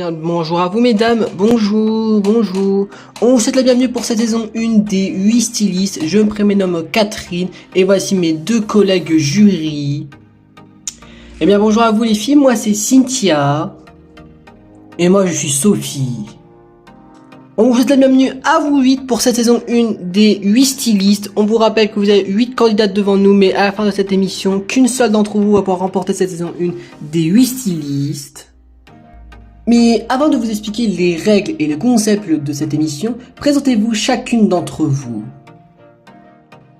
bien le bonjour à vous mesdames, bonjour. On vous souhaite la bienvenue pour cette saison 1 des 8 stylistes. Je me prénomme Catherine et voici mes deux collègues jury. Eh bien bonjour à vous les filles, moi c'est Cynthia. Et moi je suis Sophie. On vous souhaite la bienvenue à vous 8 pour cette saison 1 des 8 stylistes. On vous rappelle que vous avez 8 candidates devant nous, mais à la fin de cette émission, qu'une seule d'entre vous va pouvoir remporter cette saison 1 des 8 stylistes. Mais avant de vous expliquer les règles et le concept de cette émission, présentez-vous chacune d'entre vous.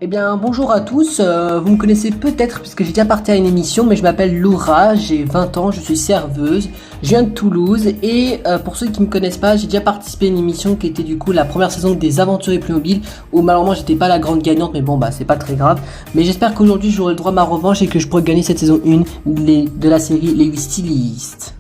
Eh bien, bonjour à tous, vous me connaissez peut-être puisque j'ai déjà participé à une émission, mais je m'appelle Laura, j'ai 20 ans, je suis serveuse, je viens de Toulouse et pour ceux qui ne me connaissent pas, j'ai déjà participé à une émission qui était du coup la première saison des Aventuriers Playmobil où malheureusement j'étais pas la grande gagnante, mais bon bah c'est pas très grave. Mais j'espère qu'aujourd'hui j'aurai le droit à ma revanche et que je pourrai gagner cette saison 1 de la série Les 8 stylistes.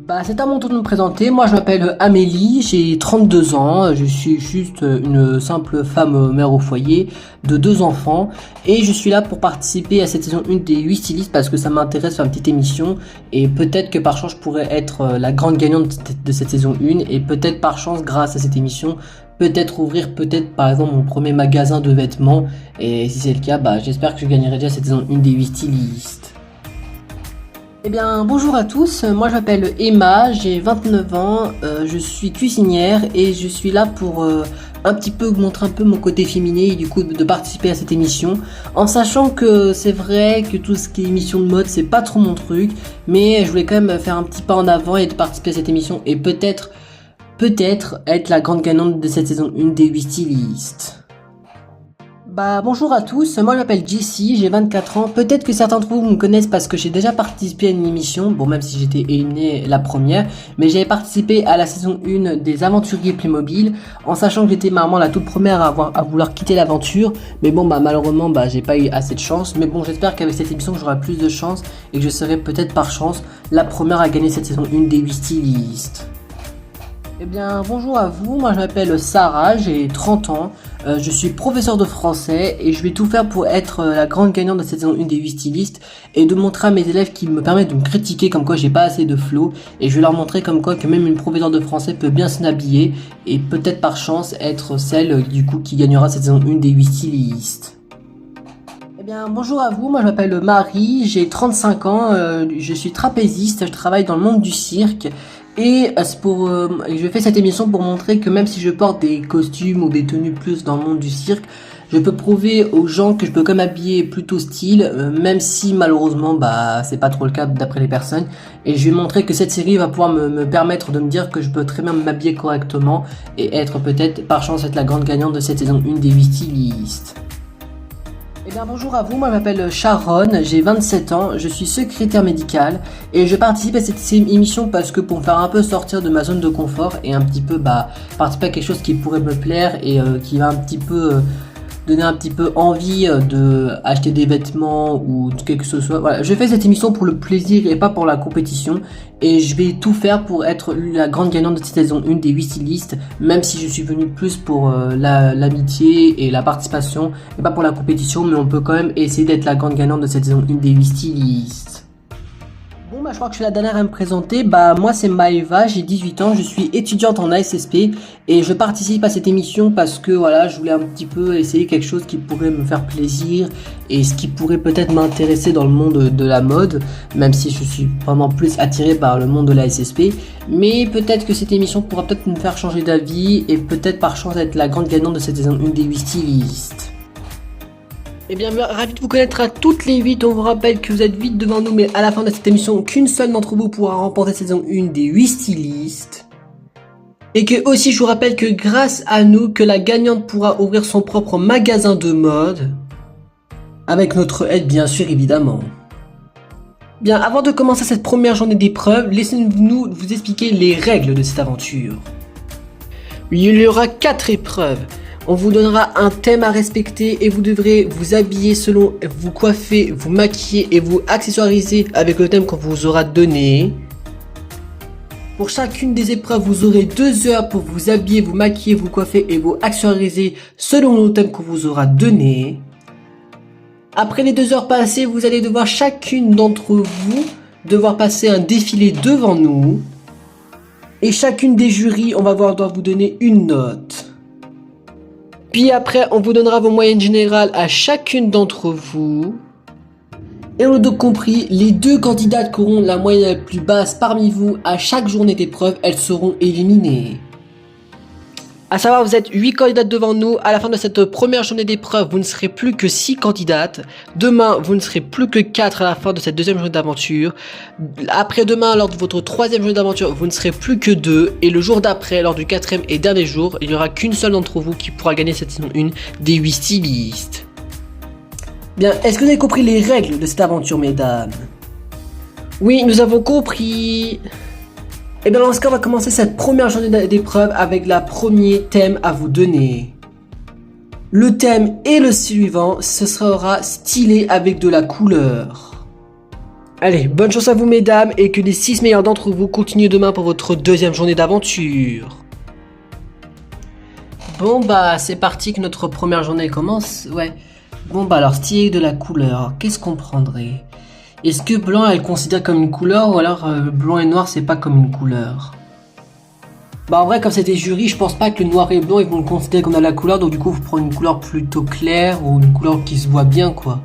Bah, c'est à mon tour de me présenter. Moi, je m'appelle Amélie, j'ai 32 ans, je suis juste une simple femme mère au foyer de 2 enfants et je suis là pour participer à cette saison 1 des 8 stylistes parce que ça m'intéresse faire une petite émission et peut-être que par chance je pourrais être la grande gagnante de cette saison 1 et peut-être par chance grâce à cette émission peut-être ouvrir par exemple mon premier magasin de vêtements et si c'est le cas, bah, j'espère que je gagnerai déjà cette saison 1 des 8 stylistes. Eh bien, bonjour à tous, moi je m'appelle Emma, j'ai 29 ans, je suis cuisinière et je suis là pour un petit peu montrer un peu mon côté féminin et du coup de participer à cette émission, en sachant que c'est vrai que tout ce qui est émission de mode c'est pas trop mon truc, mais je voulais quand même faire un petit pas en avant et de participer à cette émission et peut-être être la grande gagnante de cette saison 1 des 8 stylistes. Bah bonjour à tous, moi je m'appelle Jessie, j'ai 24 ans, peut-être que certains d'entre vous me connaissent parce que j'ai déjà participé à une émission, bon même si j'étais éliminée la première, mais j'avais participé à la saison 1 des Aventuriers Playmobil, en sachant que j'étais normalement la toute première à vouloir quitter l'aventure, mais bon bah malheureusement bah j'ai pas eu assez de chance, mais bon j'espère qu'avec cette émission j'aurai plus de chance et que je serai peut-être par chance la première à gagner cette saison 1 des 8 stylistes. Eh bien bonjour à vous, moi je m'appelle Sarah, j'ai 30 ans, je suis professeur de français et je vais tout faire pour être la grande gagnante de cette saison 1 des 8 stylistes et de montrer à mes élèves qui me permettent de me critiquer comme quoi j'ai pas assez de flow et je vais leur montrer comme quoi que même une professeure de français peut bien s'habiller et peut-être par chance être celle du coup qui gagnera cette saison 1 des 8 stylistes. Eh bien, bonjour à vous, moi je m'appelle Marie, j'ai 35 ans, je suis trapéziste, je travaille dans le monde du cirque et je fais cette émission pour montrer que même si je porte des costumes ou des tenues plus dans le monde du cirque, je peux prouver aux gens que je peux quand même m'habiller plutôt style, même si malheureusement bah c'est pas trop le cas d'après les personnes. Et je vais montrer que cette série va pouvoir me permettre de me dire que je peux très bien m'habiller correctement et être peut-être par chance être la grande gagnante de cette saison 1 des 8 stylistes. Eh bien bonjour à vous, moi je m'appelle Sharon, j'ai 27 ans, je suis secrétaire médicale et je participe à cette émission parce que pour me faire un peu sortir de ma zone de confort et un petit peu participer à quelque chose qui pourrait me plaire et qui va un petit peu donner un petit peu envie de acheter des vêtements ou quelque chose que ce soit. Voilà, je fais cette émission pour le plaisir et pas pour la compétition et je vais tout faire pour être la grande gagnante de cette saison 1 des 8 stylistes, même si je suis venu plus pour l'amitié et la participation et pas pour la compétition, mais on peut quand même essayer d'être la grande gagnante de cette saison 1 des 8 stylistes. Bon bah je crois que je suis la dernière à me présenter, bah moi c'est Maëva, j'ai 18 ans, je suis étudiante en ASSP et je participe à cette émission parce que voilà, je voulais un petit peu essayer quelque chose qui pourrait me faire plaisir et ce qui pourrait peut-être m'intéresser dans le monde de la mode, même si je suis vraiment plus attiré par le monde de la SSP, mais peut-être que cette émission pourra peut-être me faire changer d'avis et peut-être par chance être la grande gagnante de cette saison 1 des 8 stylistes. Eh bien, ravi de vous connaître à toutes les 8, on vous rappelle que vous êtes vite devant nous, mais à la fin de cette émission, qu'une seule d'entre vous pourra remporter cette saison 1 des 8 stylistes. Et que aussi, je vous rappelle que grâce à nous, que la gagnante pourra ouvrir son propre magasin de mode, avec notre aide bien sûr évidemment. Bien, avant de commencer cette première journée d'épreuve, laissez-nous vous expliquer les règles de cette aventure. Il y aura 4 épreuves. On vous donnera un thème à respecter et vous devrez vous habiller selon, vous coiffer, vous maquiller et vous accessoiriser avec le thème qu'on vous aura donné. Pour chacune des épreuves, vous aurez 2 heures pour vous habiller, vous maquiller, vous coiffer et vous accessoiriser selon le thème qu'on vous aura donné. Après les 2 heures passées, vous allez devoir chacune d'entre vous passer un défilé devant nous. Et chacune des jurys, on va devoir vous donner une note. Puis après, on vous donnera vos moyennes générales à chacune d'entre vous. Et on a donc compris, les 2 candidates qui auront la moyenne la plus basse parmi vous à chaque journée d'épreuve, elles seront éliminées. À savoir, vous êtes 8 candidates devant nous. À la fin de cette première journée d'épreuve, vous ne serez plus que 6 candidates. Demain, vous ne serez plus que 4 à la fin de cette deuxième journée d'aventure. Après-demain, lors de votre 3e journée d'aventure, vous ne serez plus que 2. Et le jour d'après, lors du 4e et dernier jour, il n'y aura qu'une seule d'entre vous qui pourra gagner cette saison 1 des 8 stylistes. Bien, est-ce que vous avez compris les règles de cette aventure, mesdames? Oui, nous avons compris. Et bien dans ce cas, on va commencer cette première journée d'épreuve avec le premier thème à vous donner. Le thème est le suivant, ce sera stylé avec de la couleur. Allez, bonne chance à vous mesdames et que les 6 meilleurs d'entre vous continuent demain pour votre 2e journée d'aventure. Bon bah c'est parti que notre première journée commence, ouais. Bon bah alors stylé de la couleur, qu'est-ce qu'on prendrait ? Est-ce que blanc elle considère comme une couleur ou alors blanc et noir c'est pas comme une couleur? Bah en vrai comme c'est des jurys je pense pas que le noir et blanc ils vont le considérer comme de la couleur, donc du coup vous prenez une couleur plutôt claire ou une couleur qui se voit bien quoi.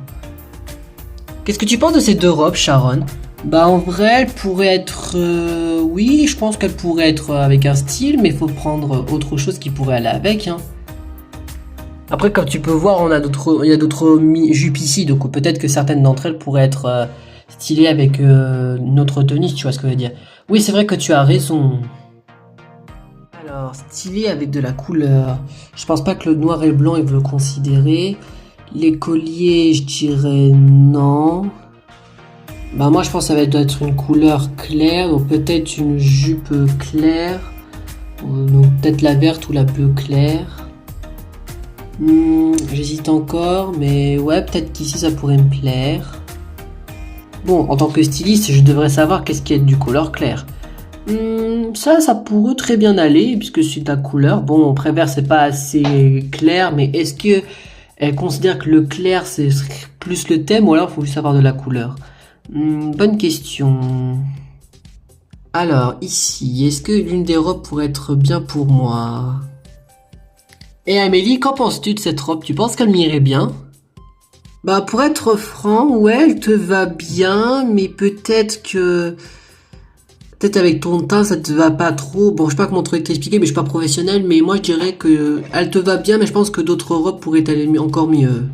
Qu'est-ce que tu penses de ces 2 robes Sharon? Bah en vrai elle pourrait être... oui je pense qu'elle pourrait être avec un style mais il faut prendre autre chose qui pourrait aller avec hein. Après comme tu peux voir il y a d'autres jupes ici donc peut-être que certaines d'entre elles pourraient être... stylé avec notre tenue, si tu vois ce que je veux dire. Oui, c'est vrai que tu as raison. Alors, stylé avec de la couleur. Je pense pas que le noir et le blanc, ils veulent le considérer. Les colliers, je dirais non. Bah moi, je pense que ça doit être une couleur claire, ou peut-être une jupe claire. Donc peut-être la verte ou la bleue claire. J'hésite encore, mais ouais, peut-être qu'ici, ça pourrait me plaire. Bon, en tant que styliste, je devrais savoir qu'est-ce qui est du couleur clair. Ça pourrait très bien aller, puisque c'est de la couleur. Bon, on préfère c'est pas assez clair, mais est-ce que elle considère que le clair c'est plus le thème, ou alors il faut juste savoir de la couleur? Bonne question. Alors, ici, est-ce que l'une des robes pourrait être bien pour moi? Et Amélie, qu'en penses-tu de cette robe? Tu penses qu'elle m'irait bien? Bah pour être franc, ouais, elle te va bien, mais peut-être avec ton teint ça te va pas trop. Bon, je sais pas comment t'expliquer, mais je suis pas professionnel, mais moi je dirais que elle te va bien, mais je pense que d'autres robes pourraient aller encore mieux.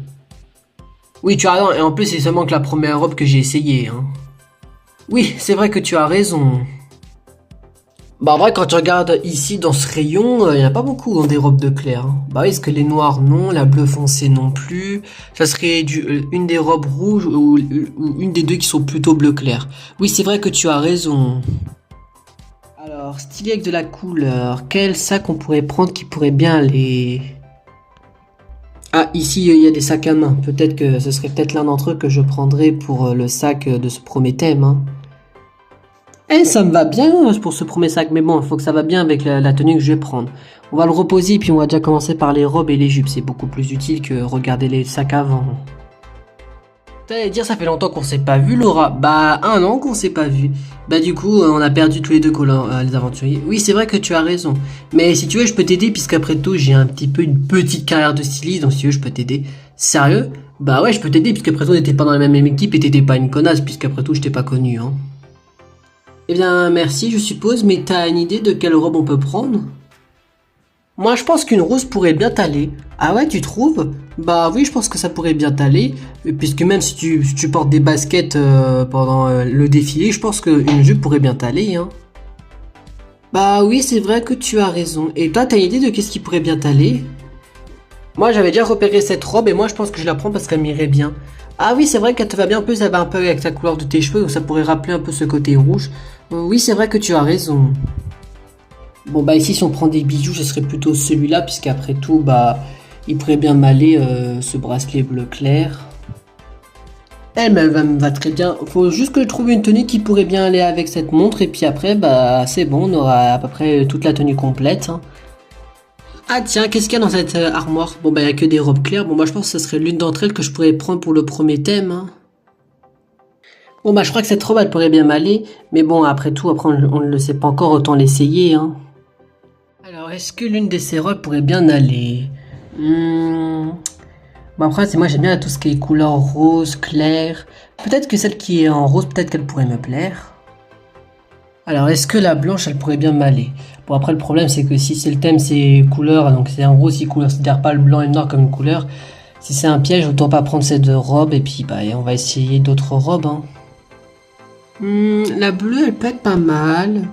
Oui, tu as raison, et en plus c'est seulement que la première robe que j'ai essayée, hein. Oui, c'est vrai que tu as raison. Bah en vrai quand tu regardes ici dans ce rayon, il n'y en a pas beaucoup dans des robes de clair. Hein. Bah oui, parce que les noirs non, la bleue foncée non plus. Ça serait une des robes rouges ou une des 2 qui sont plutôt bleu clair. Oui c'est vrai que tu as raison. Alors stylé avec de la couleur, quel sac on pourrait prendre qui pourrait bien aller? Ah ici il y a des sacs à main, peut-être que ce serait peut-être l'un d'entre eux que je prendrais pour le sac de ce premier thème. Hein. Eh, ça me va bien pour ce premier sac, mais bon, il faut que ça va bien avec la tenue que je vais prendre. On va le reposer, puis on va déjà commencer par les robes et les jupes. C'est beaucoup plus utile que regarder les sacs avant. T'allais dire, ça fait longtemps qu'on s'est pas vu, Laura. Bah, 1 an qu'on s'est pas vu. Bah, du coup, on a perdu tous les 2 les aventuriers. Oui, c'est vrai que tu as raison. Mais si tu veux, je peux t'aider, puisqu'après tout, j'ai un petit peu une petite carrière de styliste, donc si tu veux, je peux t'aider. Sérieux? Bah ouais, je peux t'aider, puisqu'après tout, on n'était pas dans la même équipe et t'étais pas une connasse, puisqu'après tout, je t'ai pas connu, hein. Eh bien, merci, je suppose, mais t'as une idée de quelle robe on peut prendre? Moi, je pense qu'une rose pourrait bien t'aller. Ah ouais, tu trouves? Bah oui, je pense que ça pourrait bien t'aller, puisque même si tu portes des baskets pendant le défilé, je pense qu'une jupe pourrait bien t'aller, hein. Bah oui, c'est vrai que tu as raison. Et toi, t'as une idée de qu'est-ce qui pourrait bien t'aller? Moi, j'avais déjà repéré cette robe, et moi, je pense que je la prends parce qu'elle m'irait bien. Ah oui, c'est vrai qu'elle te va bien, en plus, ça va un peu avec la couleur de tes cheveux, donc ça pourrait rappeler un peu ce côté rouge. Oui, c'est vrai que tu as raison. Bon, bah ici, si on prend des bijoux, ce serait plutôt celui-là, puisqu'après tout, bah, il pourrait bien m'aller ce bracelet bleu clair. Elle me va très bien. Faut juste que je trouve une tenue qui pourrait bien aller avec cette montre, et puis après, bah, c'est bon, on aura à peu près toute la tenue complète. Hein. Ah tiens, qu'est-ce qu'il y a dans cette armoire? Bon, bah, il n'y a que des robes claires. Bon, moi, je pense que ce serait l'une d'entre elles que je pourrais prendre pour le premier thème. Hein. Bon bah je crois que cette robe elle pourrait bien m'aller, mais bon après tout, après on ne le sait pas encore, autant l'essayer hein. Alors est-ce que l'une de ces robes pourrait bien aller? Bon après c'est moi j'aime bien tout ce qui est couleur rose, clair. Peut-être que celle qui est en rose, peut-être qu'elle pourrait me plaire. Alors est-ce que la blanche elle pourrait bien m'aller? Bon après le problème c'est que si c'est le thème c'est couleur, donc c'est en rose, si considère pas le blanc et le noir comme une couleur. Si c'est un piège, autant pas prendre cette robe et puis bah on va essayer d'autres robes hein. La bleue, elle peut être pas mal.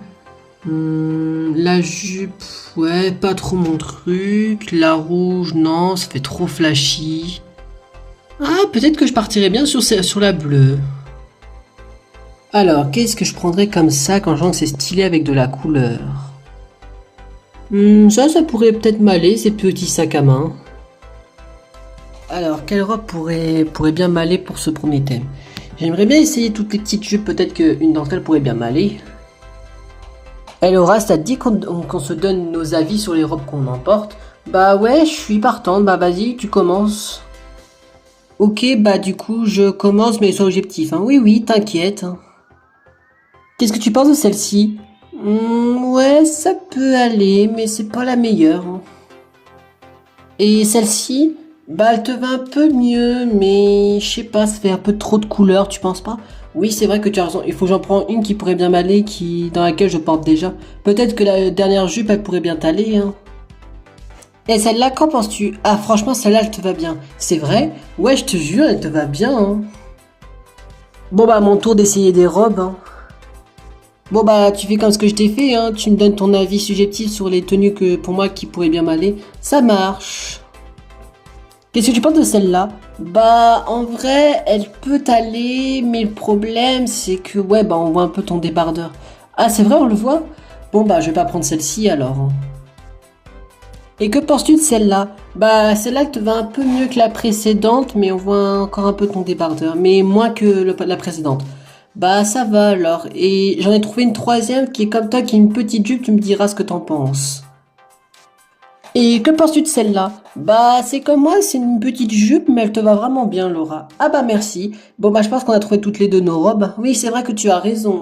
La jupe, ouais, pas trop mon truc. La rouge, non, ça fait trop flashy. Ah, peut-être que je partirais bien sur la bleue. Alors, qu'est-ce que je prendrais comme ça quand je vois que c'est stylé avec de la couleur? Ça pourrait peut-être m'aller, ces petits sacs à main. Alors, quelle robe pourrait bien m'aller pour ce premier thème? J'aimerais bien essayer toutes les petites jupes, peut-être qu'une d'entre elles pourrait bien m'aller. Et Laura, ça te dit qu'on se donne nos avis sur les robes qu'on emporte? Bah ouais, je suis partante, bah vas-y, tu commences. Ok, bah du coup, je commence, mais sois objectif, hein. Oui, t'inquiète. Qu'est-ce que tu penses de celle-ci? Ouais, ça peut aller, mais c'est pas la meilleure. Et celle-ci? Bah elle te va un peu mieux, mais je sais pas, ça fait un peu trop de couleurs, tu penses pas? Oui, c'est vrai que tu as raison, il faut que j'en prenne une qui pourrait bien m'aller, dans laquelle je porte déjà. Peut-être que la dernière jupe, elle pourrait bien t'aller, hein. Et celle-là, qu'en penses-tu? Ah, franchement, celle-là, elle te va bien. C'est vrai? Ouais, je te jure, elle te va bien, hein. Bon bah, à mon tour d'essayer des robes, hein. Bon bah, tu fais comme ce que je t'ai fait, hein. Tu me donnes ton avis subjectif sur les tenues que, pour moi, qui pourraient bien m'aller. Ça marche. Qu'est-ce que tu penses de celle-là? Bah, en vrai, elle peut aller, mais le problème, c'est que, ouais, bah, on voit un peu ton débardeur. Ah, c'est vrai, on le voit? Bon, bah, je vais pas prendre celle-ci, alors. Et que penses-tu de celle-là? Bah, celle-là, elle te va un peu mieux que la précédente, mais on voit encore un peu ton débardeur, mais moins que la précédente. Bah, ça va, alors. Et j'en ai trouvé une troisième qui est comme toi, qui est une petite jupe, tu me diras ce que t'en penses. Et que penses-tu de celle-là? Bah, c'est comme moi, c'est une petite jupe, mais elle te va vraiment bien, Laura. Ah bah merci. Bon bah, je pense qu'on a trouvé toutes les deux nos robes. Oui, c'est vrai que tu as raison.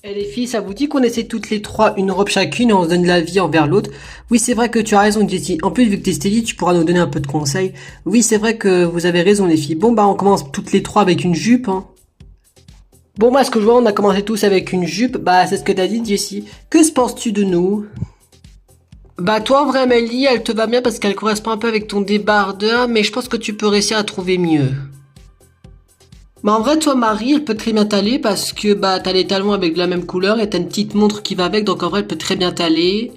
Et les filles, ça vous dit qu'on essaie toutes les trois une robe chacune et on se donne l'avis envers l'autre? Oui, c'est vrai que tu as raison, Jessie. En plus, vu que t'es styliste, tu pourras nous donner un peu de conseils. Oui, c'est vrai que vous avez raison, les filles. Bon bah, on commence toutes les trois avec une jupe, hein. Bon bah, ce que je vois, on a commencé tous avec une jupe. Bah, c'est ce que t'as dit, Jessie. Que penses-tu de nous? Bah toi en vrai Amélie, elle te va bien parce qu'elle correspond un peu avec ton débardeur, mais je pense que tu peux réussir à trouver mieux. Bah en vrai toi Marie, elle peut très bien t'aller parce que bah t'as les talons avec la même couleur et t'as une petite montre qui va avec, donc en vrai elle peut très bien t'aller.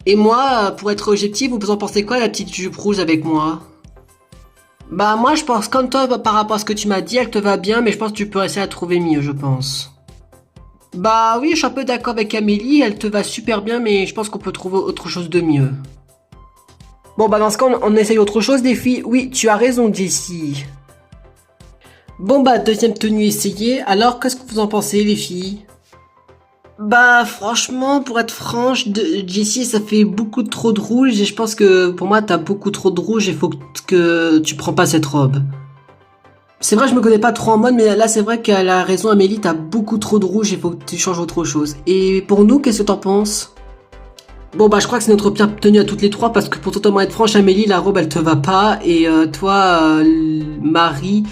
Et moi, pour être objectif, vous en pensez quoi la petite jupe rouge avec moi? Bah moi je pense comme toi par rapport à ce que tu m'as dit, elle te va bien, mais je pense que tu peux essayer à trouver mieux, je pense. Bah oui, je suis un peu d'accord avec Amélie, elle te va super bien, mais je pense qu'on peut trouver autre chose de mieux. Bon bah dans ce cas on essaye autre chose les filles. Oui, tu as raison Jessie. Bon bah deuxième tenue essayée, alors qu'est-ce que vous en pensez les filles? Bah franchement pour être franche, Jessie ça fait beaucoup trop de rouge et je pense que pour moi t'as beaucoup trop de rouge et faut que tu prends pas cette robe. C'est vrai je me connais pas trop en mode mais là c'est vrai qu'elle a raison Amélie, t'as beaucoup trop de rouge et faut que tu changes autre chose. Et pour nous qu'est-ce que t'en penses? Bon bah je crois que c'est notre pire tenue à toutes les trois parce que pour totalement être franche Amélie la robe elle te va pas et toi Marie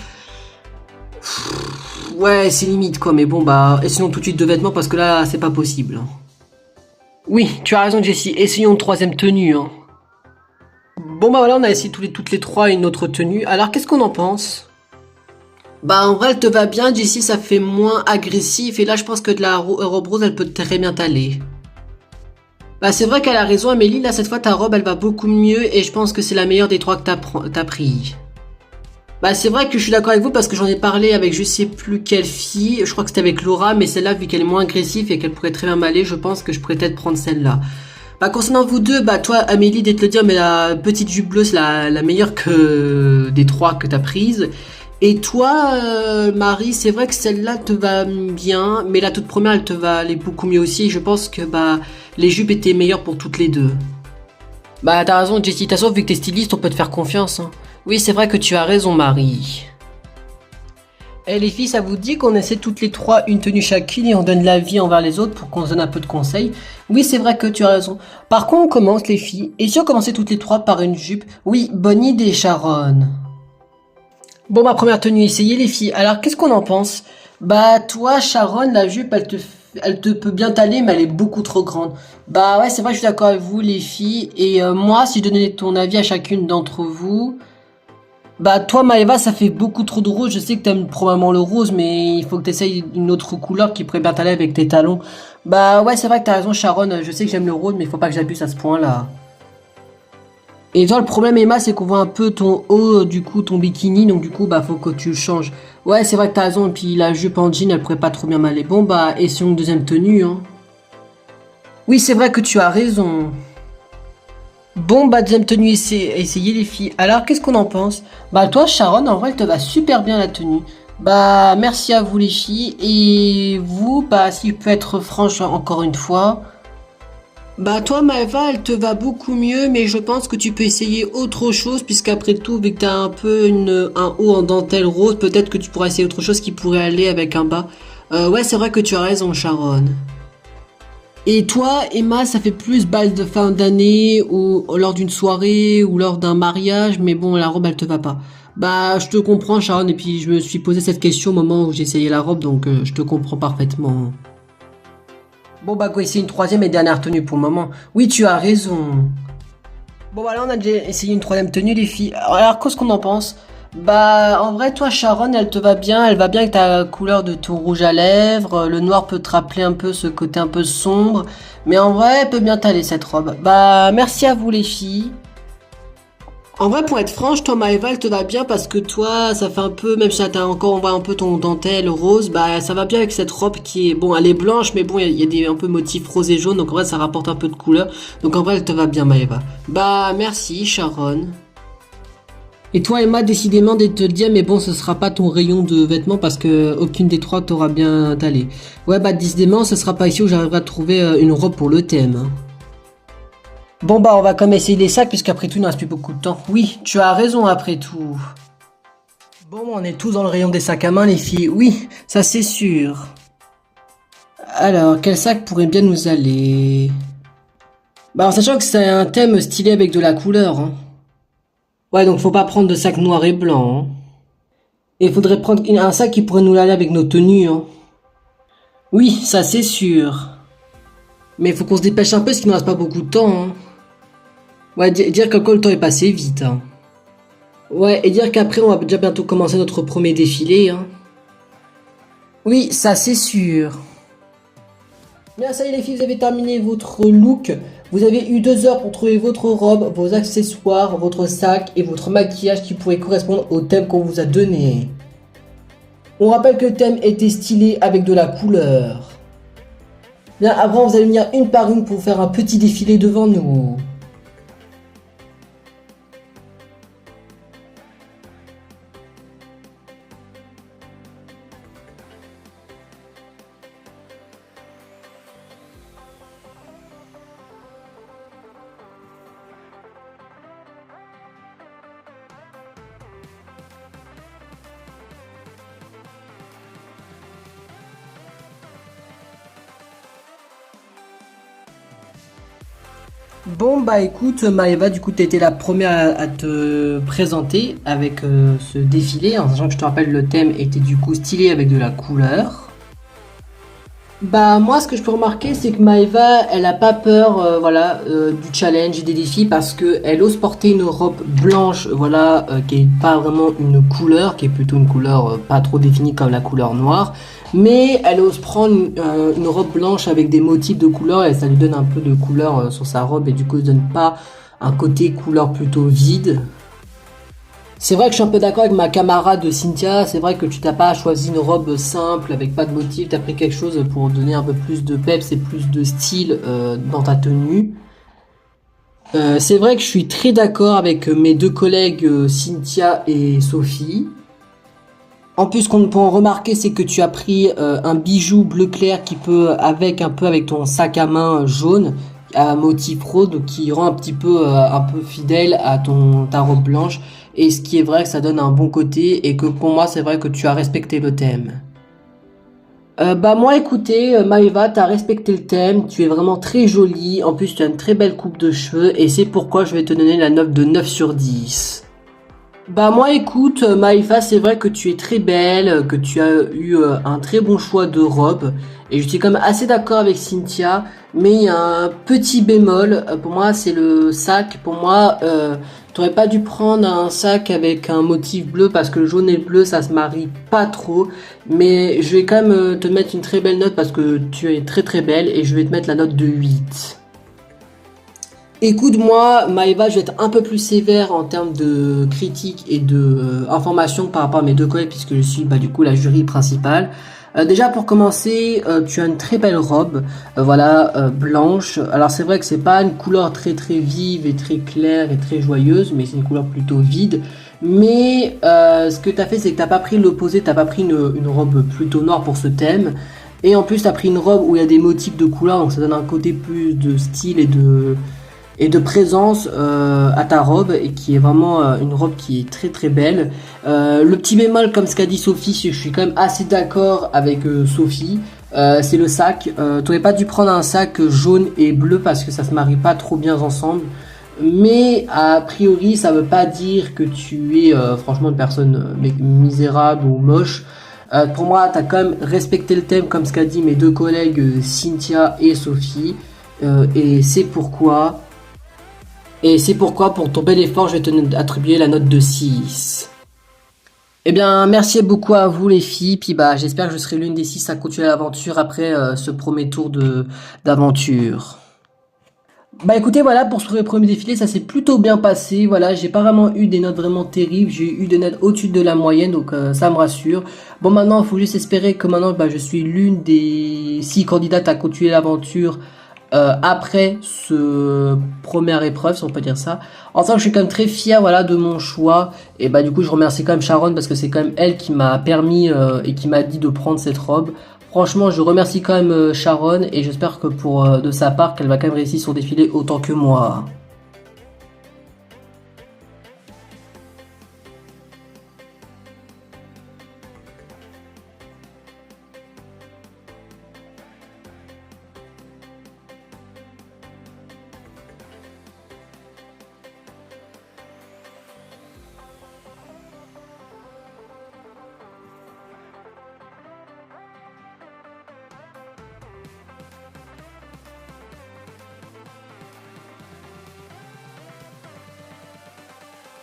ouais c'est limite quoi mais bon bah essayons tout de suite de vêtements parce que là c'est pas possible. Oui tu as raison Jessie, essayons une troisième tenue hein. Bon bah voilà on a essayé toutes les trois une autre tenue alors qu'est-ce qu'on en pense? Bah en vrai elle te va bien Jessie ça fait moins agressif et là je pense que de la robe rose elle peut très bien t'aller. Bah c'est vrai qu'elle a raison Amélie, là cette fois ta robe elle va beaucoup mieux et je pense que c'est la meilleure des trois que t'as pris. Bah c'est vrai que je suis d'accord avec vous parce que j'en ai parlé avec je sais plus quelle fille, je crois que c'était avec Laura, mais celle-là vu qu'elle est moins agressive et qu'elle pourrait très bien m'aller, je pense que je pourrais peut-être prendre celle-là. Bah concernant vous deux, bah toi Amélie dès te le dire mais la petite jupe bleue c'est la meilleure que des trois que t'as prise. Et toi, Marie, c'est vrai que celle-là te va bien, mais la toute première, elle te va aller beaucoup mieux aussi. Je pense que bah les jupes étaient meilleures pour toutes les deux. Bah t'as raison, Jessie. T'as sauf vu que t'es styliste, on peut te faire confiance. Hein. Oui, c'est vrai que tu as raison, Marie. Et les filles, ça vous dit qu'on essaie toutes les trois une tenue chacune et on donne la vie envers les autres pour qu'on se donne un peu de conseils? Oui, c'est vrai que tu as raison. Par contre, on commence les filles. Et si on commençait toutes les trois par une jupe? Oui, bonne idée, Sharon. Bon, ma première tenue essayée, les filles. Alors, qu'est-ce qu'on en pense? Bah, toi, Sharon, la jupe, elle te peut bien t'aller, mais elle est beaucoup trop grande. Bah ouais, c'est vrai, je suis d'accord avec vous, les filles. Et moi, si je donnais ton avis à chacune d'entre vous, bah toi, Maëva, ça fait beaucoup trop de rose. Je sais que t'aimes probablement le rose, mais il faut que t'essayes une autre couleur qui pourrait bien t'aller avec tes talons. Bah ouais, c'est vrai que t'as raison, Sharon. Je sais que j'aime le rose, mais il faut pas que j'abuse à ce point-là. Et toi, le problème, Emma, c'est qu'on voit un peu ton haut, du coup, ton bikini, donc du coup, bah, faut que tu le changes. Ouais, c'est vrai que t'as raison, et puis la jupe en jean, elle pourrait pas trop bien m'aller. Bon, bah, essayons une deuxième tenue, hein. Oui, c'est vrai que tu as raison. Bon, bah, deuxième tenue, essayez les filles. Alors, qu'est-ce qu'on en pense? Bah, toi, Sharon, en vrai, elle te va super bien la tenue. Bah, merci à vous, les filles. Et vous, bah, si je peux être franche encore une fois. Bah toi Maëva, elle te va beaucoup mieux, mais je pense que tu peux essayer autre chose, puisqu'après tout, vu que t'as un peu un haut en dentelle rose, peut-être que tu pourras essayer autre chose qui pourrait aller avec un bas. Ouais, c'est vrai que tu as raison, Sharon. Et toi, Emma, ça fait plus bal de fin d'année, ou lors d'une soirée, ou lors d'un mariage, mais bon, la robe, elle te va pas. Bah, je te comprends, Sharon, et puis je me suis posé cette question au moment où j'ai essayé la robe, donc je te comprends parfaitement. Bon bah quoi, c'est une troisième et dernière tenue pour le moment. Oui, tu as raison. Bon bah là on a déjà essayé une troisième tenue les filles. Alors qu'est-ce qu'on en pense? Bah en vrai toi Sharon elle te va bien, elle va bien avec ta couleur de ton rouge à lèvres. Le noir peut te rappeler un peu ce côté un peu sombre. Mais en vrai elle peut bien t'aller cette robe. Bah merci à vous les filles. En vrai, pour être franche, toi, Maëva, elle te va bien parce que toi, ça fait un peu, même si t'as encore, on voit un peu ton dentelle rose, bah, ça va bien avec cette robe qui est, bon, elle est blanche, mais bon, il y a des, un peu motifs rose et jaune, donc en vrai, ça rapporte un peu de couleur. Donc en vrai, elle te va bien, Maëva. Bah, merci, Sharon. Et toi, Emma, décidément, de te le dire, mais bon, ce sera pas ton rayon de vêtements parce que aucune des trois t'aura bien allé. Ouais, bah, décidément, ce sera pas ici où j'arriverai à trouver une robe pour le thème, hein. Bon bah on va quand même essayer les sacs puisqu'après tout il ne reste plus beaucoup de temps. Oui, tu as raison après tout. Bon on est tous dans le rayon des sacs à main les filles. Oui, ça c'est sûr. Alors quel sac pourrait bien nous aller? Bah en sachant que c'est un thème stylé avec de la couleur, hein. Ouais donc faut pas prendre de sac noir et blanc, hein. Et il faudrait prendre un sac qui pourrait nous aller avec nos tenues, hein. Oui, ça c'est sûr. Mais il faut qu'on se dépêche un peu parce qu'il ne reste pas beaucoup de temps, hein. Ouais, dire que le temps est passé vite, hein. Ouais, et dire qu'après, on va déjà bientôt commencer notre premier défilé, hein. Oui, ça c'est sûr. Bien, ça y est les filles, vous avez terminé votre look. Vous avez eu 2 heures pour trouver votre robe, vos accessoires, votre sac et votre maquillage qui pourrait correspondre au thème qu'on vous a donné. On rappelle que le thème était stylé avec de la couleur. Bien, avant, vous allez venir une par une pour faire un petit défilé devant nous. Bon bah écoute Maëva, du coup t'as été la première à te présenter avec ce défilé, en sachant que je te rappelle le thème était du coup stylé avec de la couleur. Bah moi ce que je peux remarquer c'est que Maëva elle a pas peur voilà du challenge et des défis parce que elle ose porter une robe blanche voilà qui est pas vraiment une couleur, qui est plutôt une couleur pas trop définie comme la couleur noire, mais elle ose prendre une robe blanche avec des motifs de couleur et ça lui donne un peu de couleur sur sa robe et du coup ça donne pas un côté couleur plutôt vide. C'est vrai que je suis un peu d'accord avec ma camarade Cynthia, c'est vrai que tu t'as pas choisi une robe simple avec pas de motif, t'as pris quelque chose pour donner un peu plus de peps et plus de style dans ta tenue. C'est vrai que je suis très d'accord avec mes deux collègues Cynthia et Sophie. En plus, ce qu'on peut en remarquer, c'est que tu as pris un bijou bleu clair qui peut avec un peu avec ton sac à main jaune à motif rose qui rend un peu fidèle à ta robe blanche. et ce qui est vrai que ça donne un bon côté et que pour moi c'est vrai que tu as respecté le thème. Bah moi écoutez, Maëva, t'as respecté le thème, tu es vraiment très jolie, en plus tu as une très belle coupe de cheveux et c'est pourquoi je vais te donner la note de 9 sur 10. Bah moi écoute, Maëva, c'est vrai que tu es très belle, que tu as eu un très bon choix de robe et je suis quand même assez d'accord avec Cynthia, mais il y a un petit bémol, pour moi c'est le sac, pour moi t'aurais pas dû prendre un sac avec un motif bleu parce que le jaune et le bleu ça se marie pas trop, mais je vais quand même te mettre une très belle note parce que tu es très très belle et je vais te mettre la note de 8. Écoute-moi, Maëva, je vais être un peu plus sévère en termes de critique et de information par rapport à mes deux collègues puisque je suis bah, du coup la jury principale. Déjà pour commencer, tu as une très belle robe, voilà, blanche. Alors c'est vrai que c'est pas une couleur très très vive et très claire et très joyeuse, mais c'est une couleur plutôt vide. Mais ce que tu as fait, c'est que t'as pas pris l'opposé, t'as pas pris une robe plutôt noire pour ce thème. Et en plus, t'as pris une robe où il y a des motifs de couleurs, donc ça donne un côté plus de style et de présence à ta robe et qui est vraiment une robe qui est très très belle. Le petit bémol comme ce qu'a dit Sophie, je suis quand même assez d'accord avec Sophie. C'est le sac. T'aurais pas dû prendre un sac jaune et bleu parce que ça se marie pas trop bien ensemble. Mais a priori, ça veut pas dire que tu es franchement une personne misérable ou moche. Pour moi, t'as quand même respecté le thème comme ce qu'a dit mes deux collègues Cynthia et Sophie. Et c'est pourquoi pour ton bel effort, je vais te attribuer la note de 6. Eh bien, merci beaucoup à vous les filles, puis bah j'espère que je serai l'une des 6 à continuer l'aventure après ce premier tour d'aventure. Bah écoutez, voilà, pour ce premier défilé, ça s'est plutôt bien passé, voilà, j'ai pas vraiment eu des notes vraiment terribles, j'ai eu des notes au-dessus de la moyenne, donc ça me rassure. Bon maintenant, il faut juste espérer que maintenant, bah, je suis l'une des 6 candidates à continuer l'aventure après ce première épreuve, si on peut dire ça. Enfin, je suis quand même très fier, voilà, de mon choix. Et bah du coup, je remercie quand même Sharon parce que c'est quand même elle qui m'a permis et qui m'a dit de prendre cette robe. Franchement, je remercie quand même Sharon et j'espère que pour de sa part, qu'elle va quand même réussir son défilé autant que moi.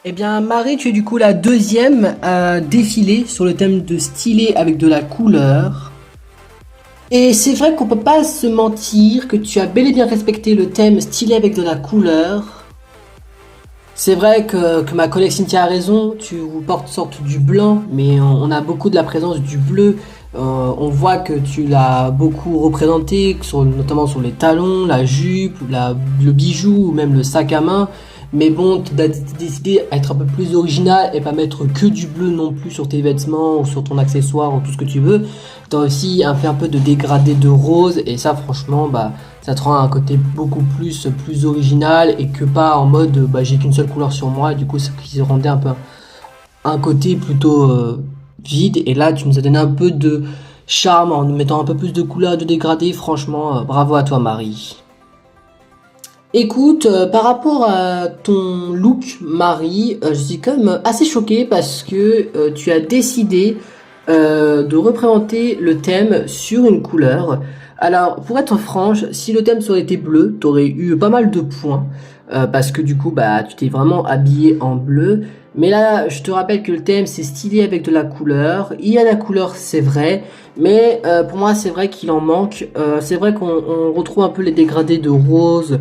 Eh bien, Marie, tu es du coup la deuxième à défiler sur le thème de stylé avec de la couleur. Et c'est vrai qu'on peut pas se mentir que tu as bel et bien respecté le thème stylé avec de la couleur. C'est vrai que ma collègue Cynthia a raison, tu portes sorte du blanc, mais on a beaucoup de la présence du bleu. On voit que tu l'as beaucoup représenté, notamment sur les talons, la jupe, le bijou ou même le sac à main. Mais bon, tu as décidé à être un peu plus original et pas mettre que du bleu non plus sur tes vêtements ou sur ton accessoire ou tout ce que tu veux. Tu as aussi fait un peu de dégradé de rose et ça franchement, bah, ça te rend un côté beaucoup plus original et que pas en mode bah, j'ai qu'une seule couleur sur moi. Et du coup, ça qui rendait un peu un côté plutôt vide. Et là, tu nous as donné un peu de charme en nous mettant un peu plus de couleur, de dégradé. Franchement, bravo à toi, Marie. Écoute, par rapport à ton look, Marie, je suis quand même assez choquée parce que tu as décidé de représenter le thème sur une couleur. Alors, pour être franche, si le thème aurait été bleu, t'aurais eu pas mal de points parce que du coup, bah, tu t'es vraiment habillé en bleu. Mais là, je te rappelle que le thème c'est stylé avec de la couleur. Il y a la couleur, c'est vrai, mais pour moi, c'est vrai qu'il en manque. C'est vrai qu'on retrouve un peu les dégradés de rose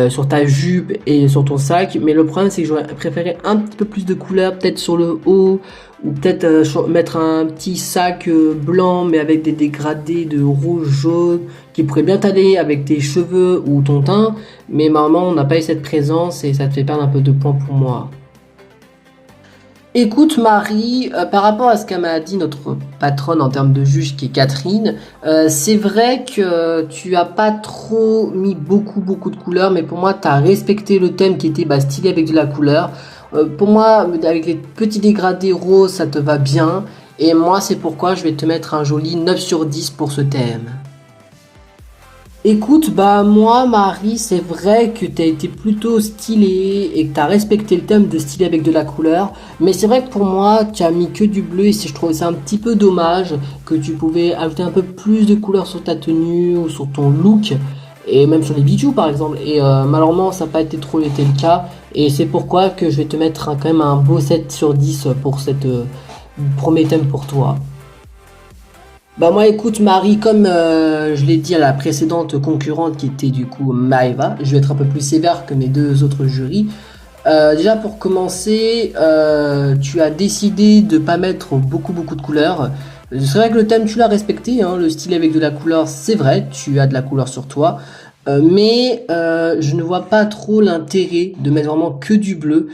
sur ta jupe et sur ton sac. Mais le problème, c'est que j'aurais préféré un petit peu plus de couleur, peut-être sur le haut, ou peut-être mettre un petit sac blanc, mais avec des dégradés de rouge, jaune, qui pourrait bien t'aller avec tes cheveux ou ton teint. Mais normalement, on n'a pas eu cette présence et ça te fait perdre un peu de points pour moi. Écoute Marie, par rapport à ce qu'a m'a dit notre patronne en termes de juge qui est Catherine, c'est vrai que tu as pas trop mis beaucoup de couleurs, mais pour moi tu as respecté le thème qui était bah, stylé avec de la couleur. Pour moi, avec les petits dégradés roses, ça te va bien. Et moi, c'est pourquoi je vais te mettre un joli 9 sur 10 pour ce thème. Écoute, bah moi Marie, c'est vrai que t'as été plutôt stylé et que t'as respecté le thème de stylé avec de la couleur, mais c'est vrai que pour moi, tu as mis que du bleu et je trouve ça un petit peu dommage que tu pouvais ajouter un peu plus de couleur sur ta tenue ou sur ton look et même sur les bijoux par exemple. Et malheureusement, ça n'a pas été trop été le cas et c'est pourquoi que je vais te mettre quand même un beau 7 sur 10 pour cette premier thème pour toi. Bah moi écoute Marie, comme je l'ai dit à la précédente concurrente qui était du coup Maeva, je vais être un peu plus sévère que mes deux autres jurys. Déjà pour commencer, tu as décidé de pas mettre beaucoup de couleurs. C'est vrai que le thème tu l'as respecté, hein, le style avec de la couleur c'est vrai, tu as de la couleur sur toi. Mais je ne vois pas trop l'intérêt de mettre vraiment que du bleu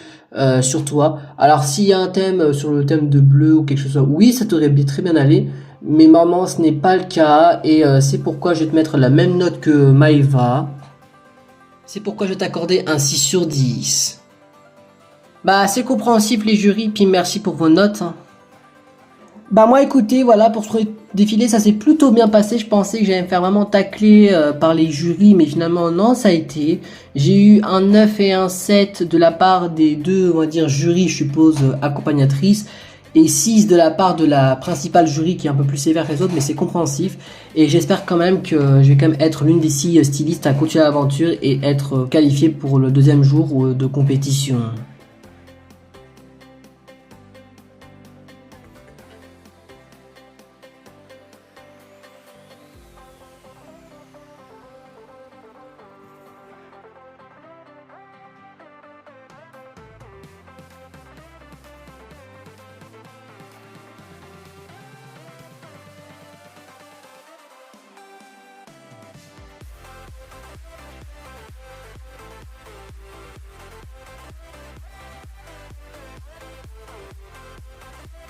sur toi. Alors s'il y a un thème sur le thème de bleu ou quelque chose, oui ça t'aurait très bien allé. Mais maman, ce n'est pas le cas et c'est pourquoi je vais te mettre la même note que Maeva. C'est pourquoi je vais t'accorder un 6 sur 10. Bah c'est compréhensif les jurys, puis merci pour vos notes. Hein. Bah moi écoutez, voilà, pour ce défilé, ça s'est plutôt bien passé. Je pensais que j'allais me faire vraiment tacler par les jurys, mais finalement non, ça a été. J'ai eu un 9 et un 7 de la part des deux, on va dire, jurys, je suppose, accompagnatrices. Et 6 de la part de la principale jury qui est un peu plus sévère que les autres, mais c'est compréhensif. Et j'espère quand même que je vais quand même être l'une des 6 stylistes à continuer l'aventure et être qualifié pour le deuxième jour de compétition.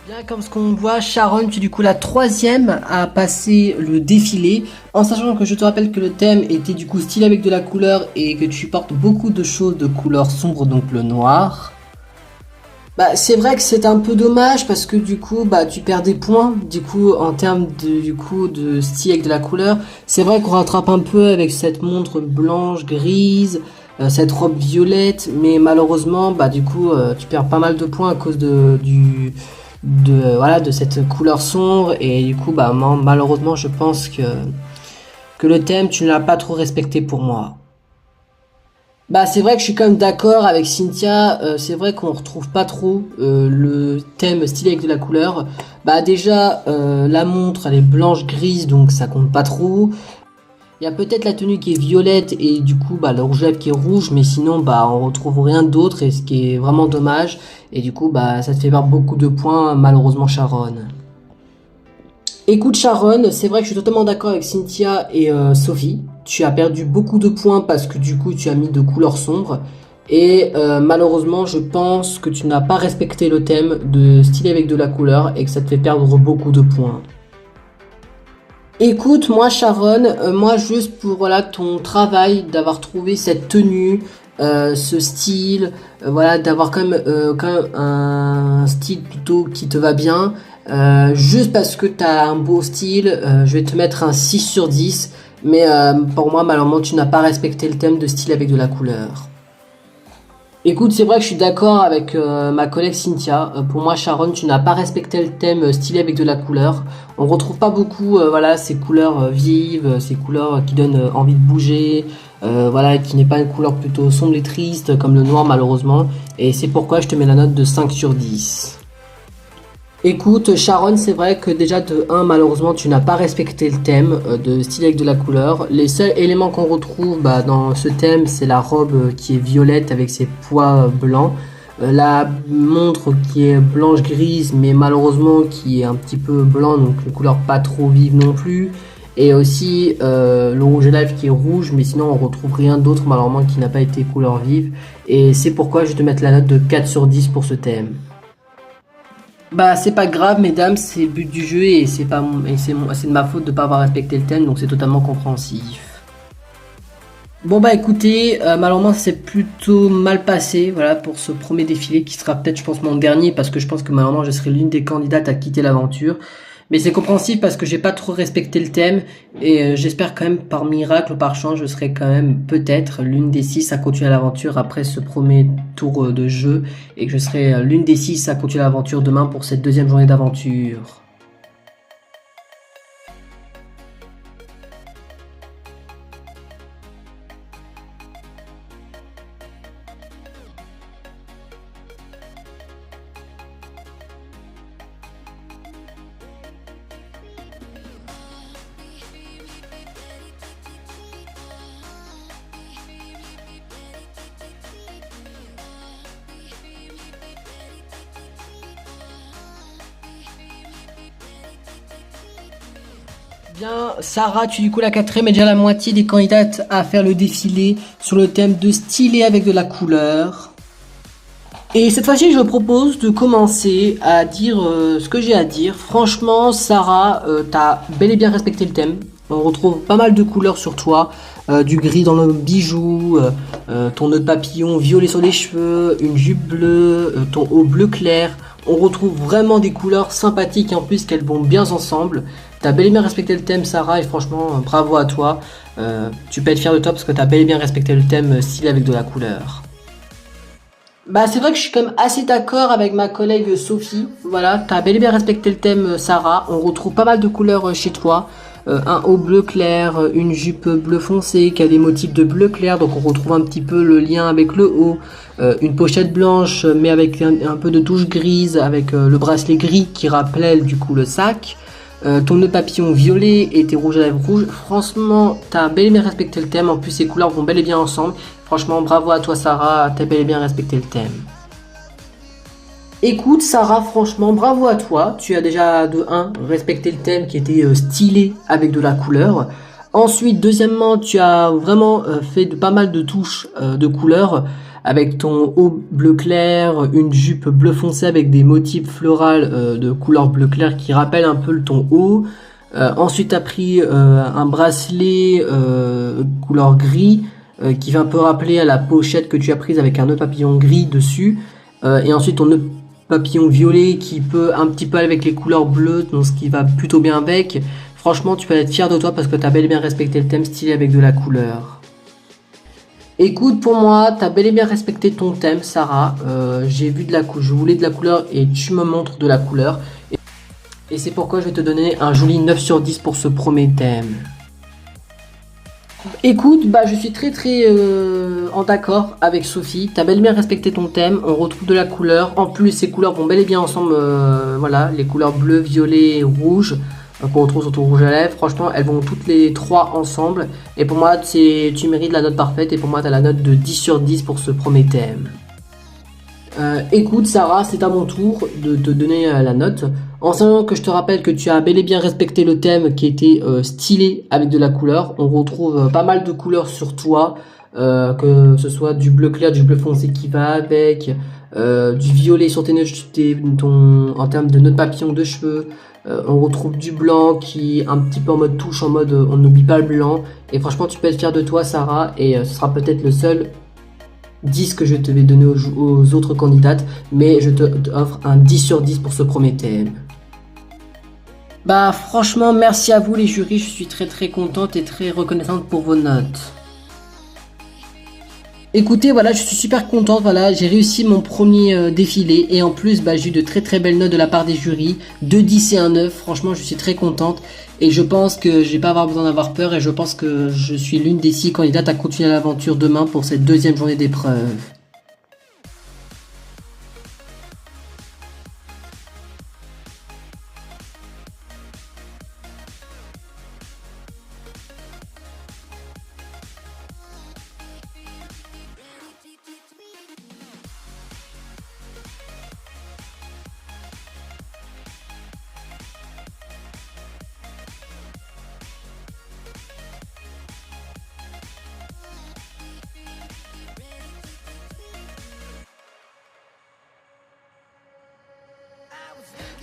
Bien comme ce qu'on voit, Sharon, tu es du coup la troisième à passer le défilé, en sachant que je te rappelle que le thème était du coup style avec de la couleur et que tu portes beaucoup de choses de couleur sombre, donc le noir. Bah c'est vrai que c'est un peu dommage parce que du coup bah tu perds des points du coup en termes de style avec de la couleur. C'est vrai qu'on rattrape un peu avec cette montre blanche, grise, cette robe violette, mais malheureusement bah du coup tu perds pas mal de points à cause de cette couleur sombre et du coup bah malheureusement je pense que le thème tu ne l'as pas trop respecté pour moi. Bah c'est vrai que je suis quand même d'accord avec Cynthia, c'est vrai qu'on retrouve pas trop le thème stylé avec de la couleur. Bah déjà la montre elle est blanche grise donc ça compte pas trop. Il y a peut-être la tenue qui est violette et du coup bah le rouge à lèvres qui est rouge, mais sinon bah on retrouve rien d'autre et ce qui est vraiment dommage et du coup bah ça te fait perdre beaucoup de points malheureusement Sharon. Écoute Sharon, c'est vrai que je suis totalement d'accord avec Cynthia et Sophie. Tu as perdu beaucoup de points parce que du coup tu as mis de couleurs sombres. Et malheureusement je pense que tu n'as pas respecté le thème de style avec de la couleur et que ça te fait perdre beaucoup de points. Écoute, moi Sharon, moi juste pour voilà ton travail d'avoir trouvé cette tenue, ce style, voilà d'avoir quand même un style plutôt qui te va bien. Juste parce que tu as un beau style, je vais te mettre un 6 sur 10. Mais pour moi, malheureusement, tu n'as pas respecté le thème de style avec de la couleur. Écoute, c'est vrai que je suis d'accord avec ma collègue Cynthia. Pour moi, Sharon, tu n'as pas respecté le thème stylé avec de la couleur. On retrouve pas beaucoup, voilà, ces couleurs vives, ces couleurs qui donnent envie de bouger, voilà, qui n'est pas une couleur plutôt sombre et triste comme le noir malheureusement. Et c'est pourquoi je te mets la note de 5 sur 10. Écoute, Sharon, c'est vrai que déjà de 1, malheureusement, tu n'as pas respecté le thème de style avec de la couleur. Les seuls éléments qu'on retrouve dans ce thème, c'est la robe qui est violette avec ses pois blancs. La montre qui est blanche-grise, mais malheureusement qui est un petit peu blanc, donc une couleur pas trop vive non plus. Et aussi le rouge à lèvres qui est rouge, mais sinon on retrouve rien d'autre malheureusement qui n'a pas été couleur vive. Et c'est pourquoi je vais te mettre la note de 4 sur 10 pour ce thème. Bah c'est pas grave mesdames, c'est le but du jeu et c'est de ma faute de pas avoir respecté le thème donc c'est totalement compréhensif. Bon bah écoutez, malheureusement ça s'est plutôt mal passé, voilà, pour ce premier défilé qui sera peut-être je pense mon dernier parce que je pense que malheureusement je serai l'une des candidates à quitter l'aventure. Mais c'est compréhensible parce que j'ai pas trop respecté le thème et j'espère quand même par miracle ou par chance je serai quand même peut-être l'une des 6 à continuer l'aventure après ce premier tour de jeu et que je serai l'une des 6 à continuer l'aventure demain pour cette deuxième journée d'aventure. Bien, Sarah, tu es du coup la quatrième et déjà la moitié des candidates à faire le défilé sur le thème de styler avec de la couleur. Et cette fois-ci, je propose de commencer à dire ce que j'ai à dire. Franchement, Sarah, t'as bel et bien respecté le thème. On retrouve pas mal de couleurs sur toi. Du gris dans le bijou, ton nœud de papillon violet sur les cheveux, une jupe bleue, ton haut bleu clair. On retrouve vraiment des couleurs sympathiques et en plus qu'elles vont bien ensemble. T'as bel et bien respecté le thème, Sarah, et franchement, bravo à toi. Tu peux être fier de toi parce que t'as bel et bien respecté le thème stylé avec de la couleur. Bah c'est vrai que je suis quand même assez d'accord avec ma collègue Sophie. Voilà, t'as bel et bien respecté le thème Sarah. On retrouve pas mal de couleurs chez toi. Un haut bleu clair, une jupe bleu foncé qui a des motifs de bleu clair. Donc on retrouve un petit peu le lien avec le haut. Une pochette blanche mais avec un peu de touche grise avec le bracelet gris qui rappelle du coup le sac. Ton nœud papillon violet et tes rouges à lèvres rouges. Franchement, t'as bel et bien respecté le thème. En plus, ces couleurs vont bel et bien ensemble. Franchement, bravo à toi, Sarah. T'as bel et bien respecté le thème. Écoute, Sarah, franchement, bravo à toi. Tu as déjà, de 1, respecté le thème qui était stylé avec de la couleur. Ensuite, deuxièmement, tu as vraiment fait pas mal de touches de couleurs avec ton haut bleu clair, une jupe bleu foncé avec des motifs floraux de couleur bleu clair qui rappellent un peu ton haut. Ensuite, tu as pris un bracelet couleur gris qui va un peu rappeler à la pochette que tu as prise avec un nœud papillon gris dessus. Et ensuite, ton nœud papillon violet qui peut un petit peu avec les couleurs bleues, donc ce qui va plutôt bien avec. Franchement, tu peux être fier de toi parce que tu as bel et bien respecté le thème stylé avec de la couleur. Écoute, pour moi, t'as bel et bien respecté ton thème, Sarah. J'ai vu de la je voulais de la couleur et tu me montres de la couleur. Et c'est pourquoi je vais te donner un joli 9 sur 10 pour ce premier thème. Écoute, bah je suis très en d'accord avec Sophie. T'as bel et bien respecté ton thème. On retrouve de la couleur. En plus, ces couleurs vont bel et bien ensemble. Voilà, les couleurs bleu, violet, rouge. Qu'on retrouve sur ton rouge à lèvres, franchement elles vont toutes les 3 ensemble et pour moi tu mérites la note parfaite et pour moi tu as la note de 10 sur 10 pour ce premier thème. Écoute Sarah, c'est à mon tour de te donner la note en sachant que je te rappelle que tu as bel et bien respecté le thème qui était stylé avec de la couleur. On retrouve pas mal de couleurs sur toi, que ce soit du bleu clair, du bleu foncé qui va avec, du violet sur tes en termes de nœud de papillon de cheveux. On retrouve du blanc qui est un petit peu en mode touche, en mode on n'oublie pas le blanc. Et franchement, tu peux être fier de toi, Sarah. Et ce sera peut-être le seul 10 que je te vais donner aux autres candidates. Mais je te offre un 10 sur 10 pour ce premier thème. Bah franchement, merci à vous les jurys. Je suis très contente et très reconnaissante pour vos notes. Écoutez, voilà, je suis super contente, voilà, j'ai réussi mon premier défilé et en plus, bah, j'ai eu de très belles notes de la part des jurys, 2 10 et un 9, franchement, je suis très contente et je pense que je vais pas avoir besoin d'avoir peur et je pense que je suis l'une des 6 candidates à continuer l'aventure demain pour cette deuxième journée d'épreuve.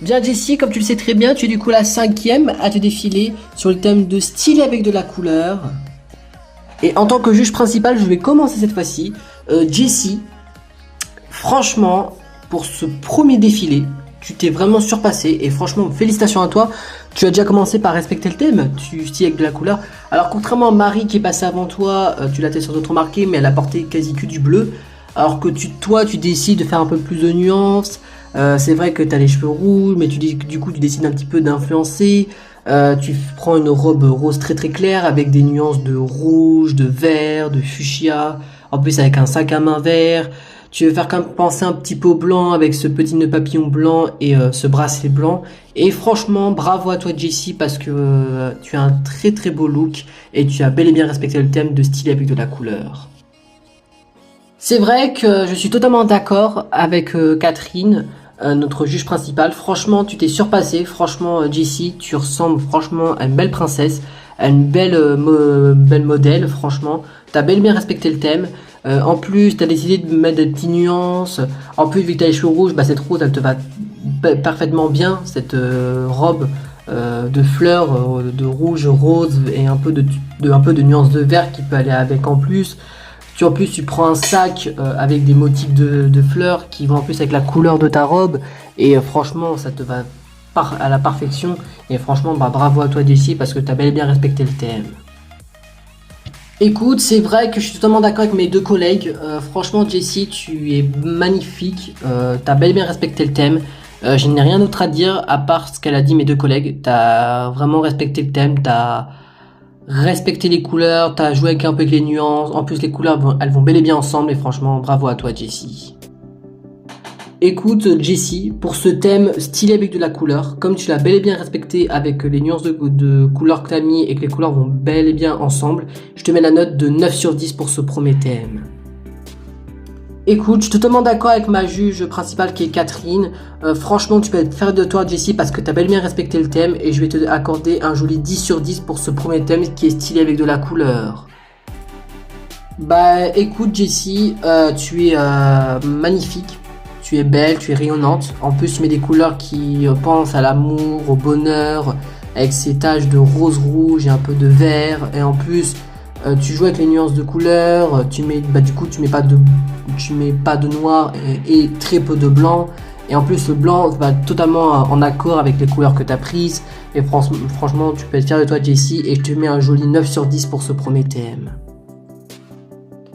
Bien Jessie, comme tu le sais très bien, tu es du coup la 5e à te défiler sur le thème de style avec de la couleur. Et en tant que juge principal, je vais commencer cette fois-ci. Jessie, franchement, pour ce premier défilé, tu t'es vraiment surpassé et franchement, félicitations à toi. Tu as déjà commencé par respecter le thème, tu styles avec de la couleur. Alors contrairement à Marie qui est passée avant toi, tu l'as peut-être sans doute remarqué, mais elle a porté quasi que du bleu. Alors que toi, tu décides de faire un peu plus de nuances. C'est vrai que tu as les cheveux rouges, mais du coup, tu décides un petit peu d'influencer. Tu prends une robe rose très très claire avec des nuances de rouge, de vert, de fuchsia. En plus avec un sac à main vert. Tu veux faire quand même penser un petit peu au blanc avec ce petit nœud papillon blanc et ce bracelet blanc. Et franchement, bravo à toi Jessie parce que tu as un très très beau look et tu as bel et bien respecté le thème de style avec de la couleur. C'est vrai que je suis totalement d'accord avec Catherine, notre juge principale. Franchement, tu t'es surpassé. Franchement, Jessie, tu ressembles franchement à une belle princesse, à une belle modèle. Franchement, t'as bel et bien respecté le thème. En plus, t'as décidé de mettre des petites nuances. En plus, vu que t'as les cheveux rouges, bah cette rose, elle te va parfaitement bien. Cette robe de fleurs, de rouge, rose et un peu de nuances de vert qui peut aller avec en plus. En plus, tu prends un sac avec des motifs de fleurs qui vont en plus avec la couleur de ta robe. Et franchement, ça te va à la perfection. Et franchement, bah, bravo à toi Jessie parce que tu as bel et bien respecté le thème. Écoute, c'est vrai que je suis totalement d'accord avec mes deux collègues. Franchement, Jessie, tu es magnifique. Tu as bel et bien respecté le thème. Je n'ai rien d'autre à dire à part ce qu'elle a dit mes deux collègues. Tu as vraiment respecté le thème. Tu as respecté les couleurs. Tu as joué un peu avec les nuances. En plus, les couleurs, elles vont bel et bien ensemble. Et franchement, bravo à toi, Jessie. Écoute Jessie, pour ce thème stylé avec de la couleur, comme tu l'as bel et bien respecté avec les nuances de couleurs que tu as mis et que les couleurs vont bel et bien ensemble, je te mets la note de 9 sur 10 pour ce premier thème. Écoute, je suis totalement d'accord avec ma juge principale qui est Catherine. Franchement, tu peux être fier de toi Jessie parce que tu as bel et bien respecté le thème et je vais te accorder un joli 10 sur 10 pour ce premier thème qui est stylé avec de la couleur. Bah écoute Jessie, tu es magnifique. Tu es belle, tu es rayonnante. En plus, tu mets des couleurs qui pensent à l'amour, au bonheur, avec ces taches de rose rouge et un peu de vert. Et en plus, tu joues avec les nuances de couleurs. Tu mets pas de noir et très peu de blanc. Et en plus, le blanc va totalement en accord avec les couleurs que tu as prises. Et franchement, tu peux être fier de toi, Jessie. Et je te mets un joli 9 sur 10 pour ce premier thème.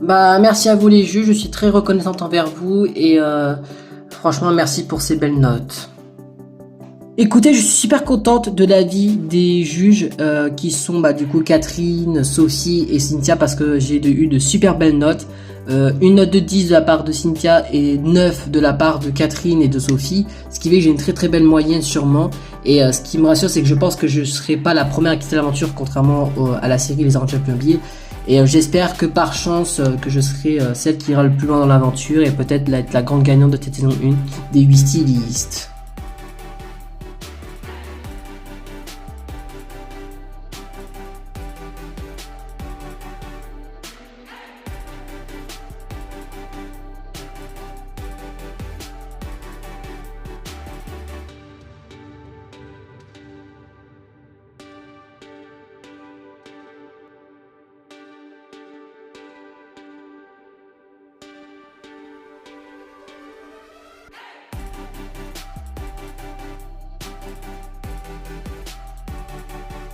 Bah, merci à vous les juges. Je suis très reconnaissante envers vous. Et franchement, merci pour ces belles notes. Écoutez, je suis super contente de l'avis des juges qui sont du coup Catherine, Sophie et Cynthia parce que j'ai eu de super belles notes. Une note de 10 de la part de Cynthia et 9 de la part de Catherine et de Sophie. Ce qui fait que j'ai une très très belle moyenne sûrement. Et ce qui me rassure, c'est que je pense que je ne serai pas la première à quitter l'aventure contrairement à la série Les Aventures Plombiers. Et j'espère que par chance que je serai celle qui ira le plus loin dans l'aventure et peut-être être la grande gagnante de cette saison 1 des 8 stylistes.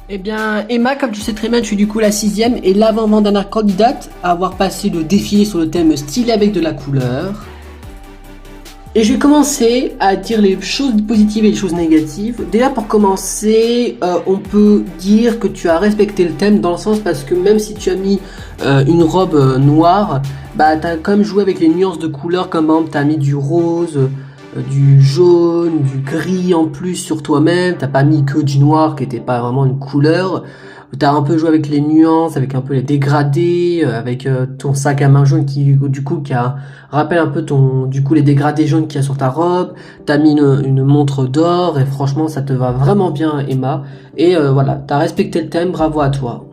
Eh bien, Emma, comme tu sais très bien, tu es du coup la 6e et l'avant-dernière candidate à avoir passé le défilé sur le thème stylé avec de la couleur. Et je vais commencer à dire les choses positives et les choses négatives. Déjà pour commencer, on peut dire que tu as respecté le thème dans le sens parce que même si tu as mis une robe noire, bah tu as quand même joué avec les nuances de couleurs comme par exemple tu as mis du rose, du jaune, du gris en plus sur toi-même, t'as pas mis que du noir qui était pas vraiment une couleur, t'as un peu joué avec les nuances, avec un peu les dégradés, avec ton sac à main jaune qui rappelle un peu les dégradés jaunes qu'il y a sur ta robe, t'as mis une montre d'or et franchement ça te va vraiment bien Emma, et voilà, t'as respecté le thème, bravo à toi.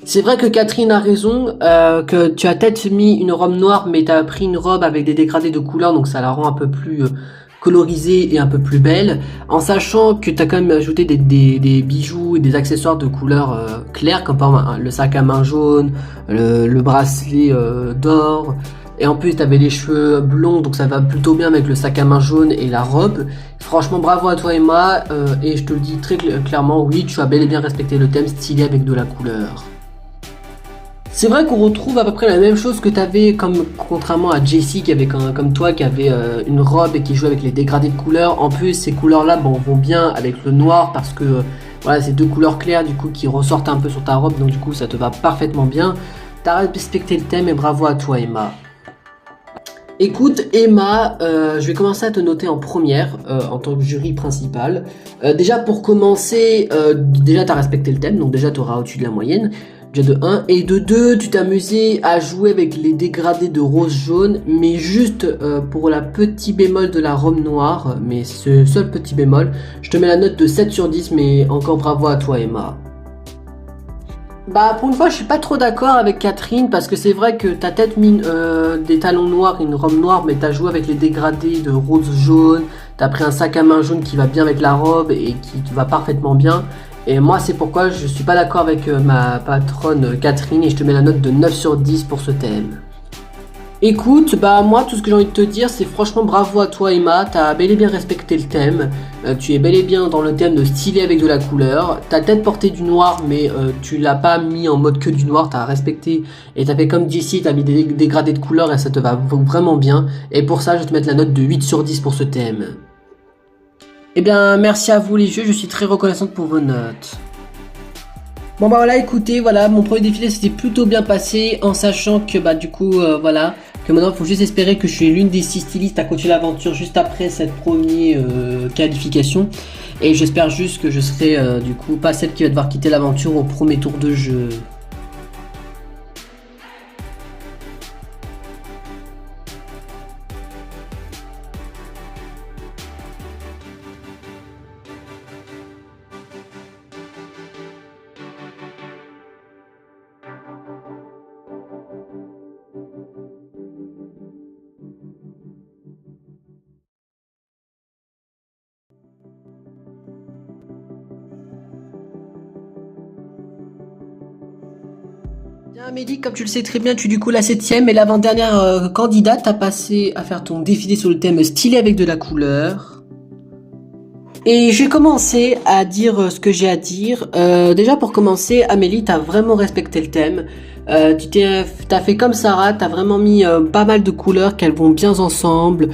C'est vrai que Catherine a raison, que tu as peut-être mis une robe noire, mais tu as pris une robe avec des dégradés de couleurs, donc ça la rend un peu plus colorisée et un peu plus belle, en sachant que tu as quand même ajouté des bijoux et des accessoires de couleur claire, comme par exemple le sac à main jaune, le bracelet d'or, et en plus tu avais les cheveux blonds, donc ça va plutôt bien avec le sac à main jaune et la robe. Franchement bravo à toi Emma, et je te le dis très clairement, oui tu as bel et bien respecté le thème stylé avec de la couleur. C'est vrai qu'on retrouve à peu près la même chose que tu avais, contrairement à Jessie qui avait comme toi, qui avait une robe et qui jouait avec les dégradés de couleurs. En plus, ces couleurs-là vont bien avec le noir parce que voilà, c'est deux couleurs claires du coup qui ressortent un peu sur ta robe, donc du coup ça te va parfaitement bien. T'as respecté le thème et bravo à toi Emma. Écoute Emma, je vais commencer à te noter en première en tant que jury principal. Déjà pour commencer, déjà tu as respecté le thème, donc déjà tu auras au-dessus de la moyenne. Déjà de 1, et de 2, tu t'es amusé à jouer avec les dégradés de rose jaune, mais juste pour la petit bémol de la robe noire, mais ce seul petit bémol, je te mets la note de 7 sur 10, mais encore bravo à toi Emma. Bah pour une fois je suis pas trop d'accord avec Catherine, parce que c'est vrai que t'as peut-être mis des talons noirs et une robe noire, mais t'as joué avec les dégradés de rose jaune, t'as pris un sac à main jaune qui va bien avec la robe et qui te va parfaitement bien. Et moi c'est pourquoi je suis pas d'accord avec ma patronne Catherine, et je te mets la note de 9 sur 10 pour ce thème. Écoute, bah moi tout ce que j'ai envie de te dire c'est franchement bravo à toi Emma, t'as bel et bien respecté le thème, tu es bel et bien dans le thème de stylé avec de la couleur, t'as peut-être porté du noir mais tu l'as pas mis en mode que du noir, t'as respecté et t'as fait comme Jessie, t'as mis des dégradés de couleurs et ça te va vraiment bien, et pour ça je vais te mettre la note de 8 sur 10 pour ce thème. Eh bien, merci à vous les jeux, je suis très reconnaissante pour vos notes. Bon bah voilà, écoutez, voilà, mon premier défilé s'était plutôt bien passé, en sachant que bah du coup, voilà, que maintenant il faut juste espérer que je suis l'une des 6 stylistes à continuer l'aventure juste après cette première qualification. Et j'espère juste que je serai du coup pas celle qui va devoir quitter l'aventure au premier tour de jeu. Bien Amélie, comme tu le sais très bien, tu es du coup la 7ème et l'avant-dernière candidate à passer à faire ton défilé sur le thème stylé avec de la couleur. Et je vais commencer à dire ce que j'ai à dire. Déjà pour commencer, Amélie, t'as vraiment respecté le thème. T'as fait comme Sarah, t'as vraiment mis pas mal de couleurs qu'elles vont bien ensemble.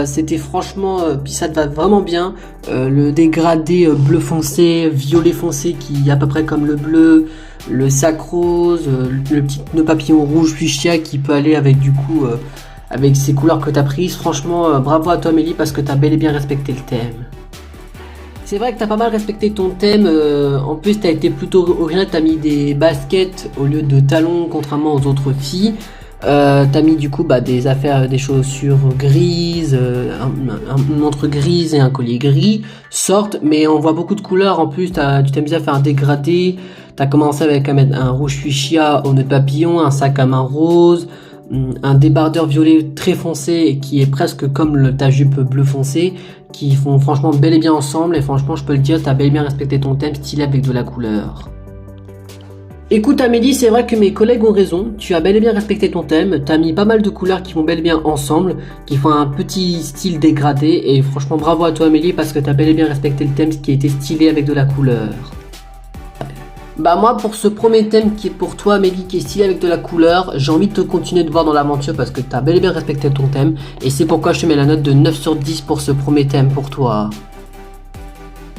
C'était franchement, puis ça te va vraiment bien. Le dégradé bleu foncé, violet foncé qui est à peu près comme le bleu, le sac rose, le petit nœud papillon rouge fuchsia qui peut aller avec du coup avec ces couleurs que t'as prises. Franchement, bravo à toi Amélie parce que t'as bel et bien respecté le thème. C'est vrai que t'as pas mal respecté ton thème, en plus t'as été plutôt original, t'as mis des baskets au lieu de talons contrairement aux autres filles. T'as mis du coup des chaussures grises, une montre grise et un collier gris, sortent, mais on voit beaucoup de couleurs. En plus tu t'es amusé à faire un dégradé, t'as commencé avec un rouge fuchsia au nœud de papillon, un sac à main rose, un débardeur violet très foncé qui est presque comme ta jupe bleu foncé, qui font franchement bel et bien ensemble, et franchement je peux le dire, t'as bel et bien respecté ton thème stylé avec de la couleur. Écoute Amélie, c'est vrai que mes collègues ont raison, tu as bel et bien respecté ton thème, t'as mis pas mal de couleurs qui vont bel et bien ensemble, qui font un petit style dégradé, et franchement bravo à toi Amélie parce que t'as bel et bien respecté le thème qui était stylé avec de la couleur. Bah moi pour ce premier thème qui est pour toi Amélie, qui est stylé avec de la couleur, j'ai envie de te continuer de voir dans l'aventure parce que t'as bel et bien respecté ton thème, et c'est pourquoi je te mets la note de 9 sur 10 pour ce premier thème pour toi.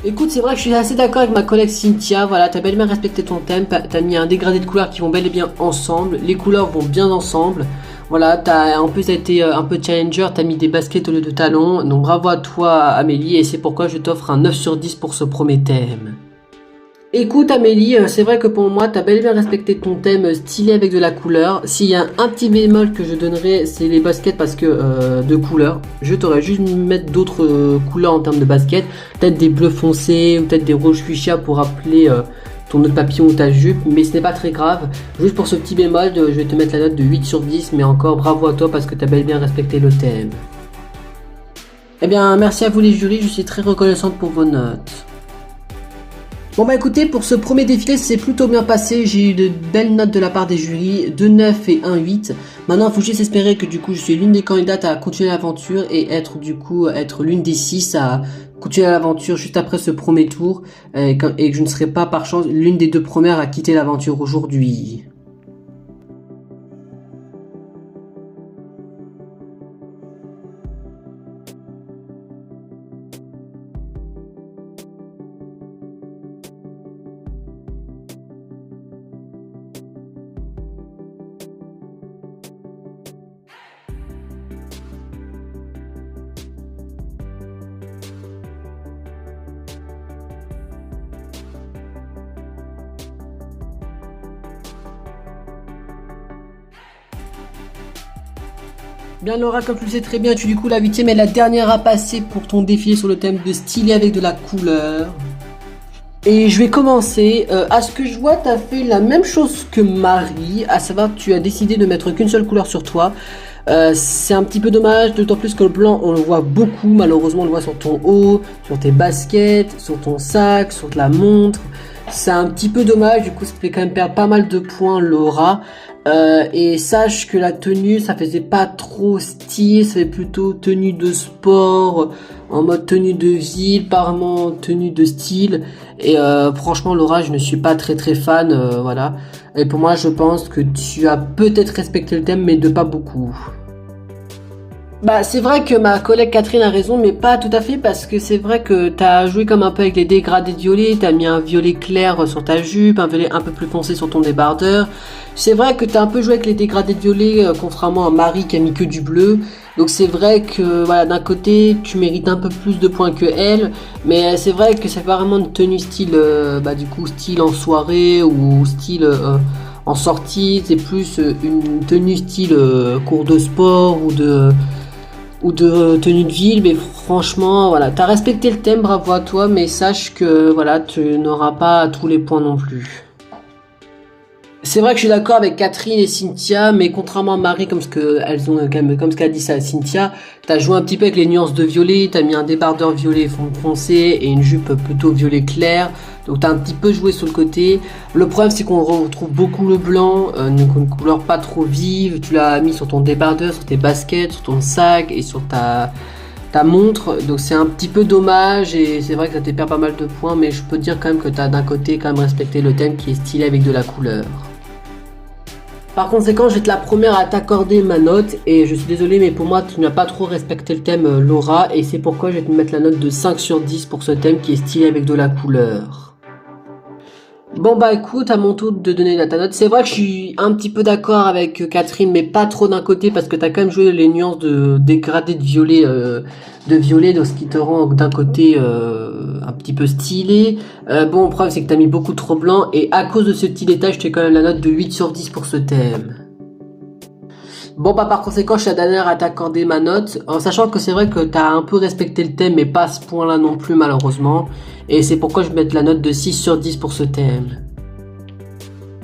Écoute, c'est vrai que je suis assez d'accord avec ma collègue Cynthia, voilà, t'as bel et bien respecté ton thème, t'as mis un dégradé de couleurs qui vont bel et bien ensemble, les couleurs vont bien ensemble, voilà, t'as en plus été un peu challenger, t'as mis des baskets au lieu de talons, donc bravo à toi Amélie, et c'est pourquoi je t'offre un 9 sur 10 pour ce premier thème. Écoute Amélie, c'est vrai que pour moi t'as bel et bien respecté ton thème stylé avec de la couleur. S'il y a un petit bémol que je donnerais, c'est les baskets parce que de couleur. Je t'aurais juste mettre d'autres couleurs en termes de baskets, peut-être des bleus foncés ou peut-être des rouges fuchsia pour rappeler ton nœud de papillon ou ta jupe, mais ce n'est pas très grave. Juste pour ce petit bémol, je vais te mettre la note de 8 sur 10, mais encore bravo à toi parce que t'as bel et bien respecté le thème. Eh bien, merci à vous les jurys, je suis très reconnaissante pour vos notes. Bon bah écoutez, pour ce premier défilé, c'est plutôt bien passé, j'ai eu de belles notes de la part des jurys, 2 9 et 1 8. Maintenant, il faut juste espérer que du coup, je suis l'une des candidates à continuer l'aventure et être l'une des 6 à continuer l'aventure juste après ce premier tour et que je ne serai pas par chance l'une des 2 premières à quitter l'aventure aujourd'hui. Bien Laura, comme tu le sais très bien, tu es du coup la 8ème et la dernière à passer pour ton défilé sur le thème de stylé avec de la couleur. Et je vais commencer. À ce que je vois, tu as fait la même chose que Marie, à savoir que tu as décidé de mettre qu'une seule couleur sur toi. C'est un petit peu dommage, d'autant plus que le blanc, on le voit beaucoup. Malheureusement, on le voit sur ton haut, sur tes baskets, sur ton sac, sur la montre. C'est un petit peu dommage, du coup, ça fait quand même perdre pas mal de points, Laura. Et sache que la tenue, ça faisait pas trop style, c'est plutôt tenue de sport, en mode tenue de ville, pas vraiment tenue de style. Et franchement, Laura, je ne suis pas très fan, voilà. Et pour moi, je pense que tu as peut-être respecté le thème, mais de pas beaucoup. Bah c'est vrai que ma collègue Catherine a raison, mais pas tout à fait, parce que c'est vrai que t'as joué comme un peu avec les dégradés de violet, t'as mis un violet clair sur ta jupe, un violet un peu plus foncé sur ton débardeur. C'est vrai que t'as un peu joué avec les dégradés de violet, contrairement à Marie qui a mis que du bleu. Donc c'est vrai que voilà, d'un côté tu mérites un peu plus de points que elle, mais c'est vrai que c'est pas vraiment une tenue style, du coup style en soirée ou style en sortie, c'est plus une tenue style cours de sport ou de tenue de ville, mais franchement, voilà, t'as respecté le thème, bravo à toi, mais sache que, voilà, tu n'auras pas tous les points non plus. C'est vrai que je suis d'accord avec Catherine et Cynthia, mais contrairement à Marie, comme ce qu'a dit ça Cynthia, t'as joué un petit peu avec les nuances de violet, t'as mis un débardeur violet foncé et une jupe plutôt violet clair, donc t'as un petit peu joué sur le côté. Le problème c'est qu'on retrouve beaucoup le blanc, une couleur pas trop vive, tu l'as mis sur ton débardeur, sur tes baskets, sur ton sac et sur ta montre, donc c'est un petit peu dommage et c'est vrai que ça te perd pas mal de points, mais je peux te dire quand même que t'as d'un côté quand même respecté le thème qui est stylé avec de la couleur. Par conséquent, je vais être la première à t'accorder ma note et je suis désolé, mais pour moi tu n'as pas trop respecté le thème, Laura, et c'est pourquoi je vais te mettre la note de 5 sur 10 pour ce thème qui est stylé avec de la couleur. Bon bah écoute, à mon tour de donner ta note. C'est vrai que je suis un petit peu d'accord avec Catherine, mais pas trop d'un côté, parce que t'as quand même joué les nuances de dégradé de violet, donc ce qui te rend d'un côté un petit peu stylé. Bon, le problème c'est que t'as mis beaucoup trop blanc, et à cause de ce petit détail, je te quand même la note de 8 sur 10 pour ce thème. Bon bah par conséquent, je suis la dernière à t'accorder ma note, en sachant que c'est vrai que t'as un peu respecté le thème, mais pas à ce point-là non plus malheureusement. Et c'est pourquoi je vais mettre la note de 6 sur 10 pour ce thème.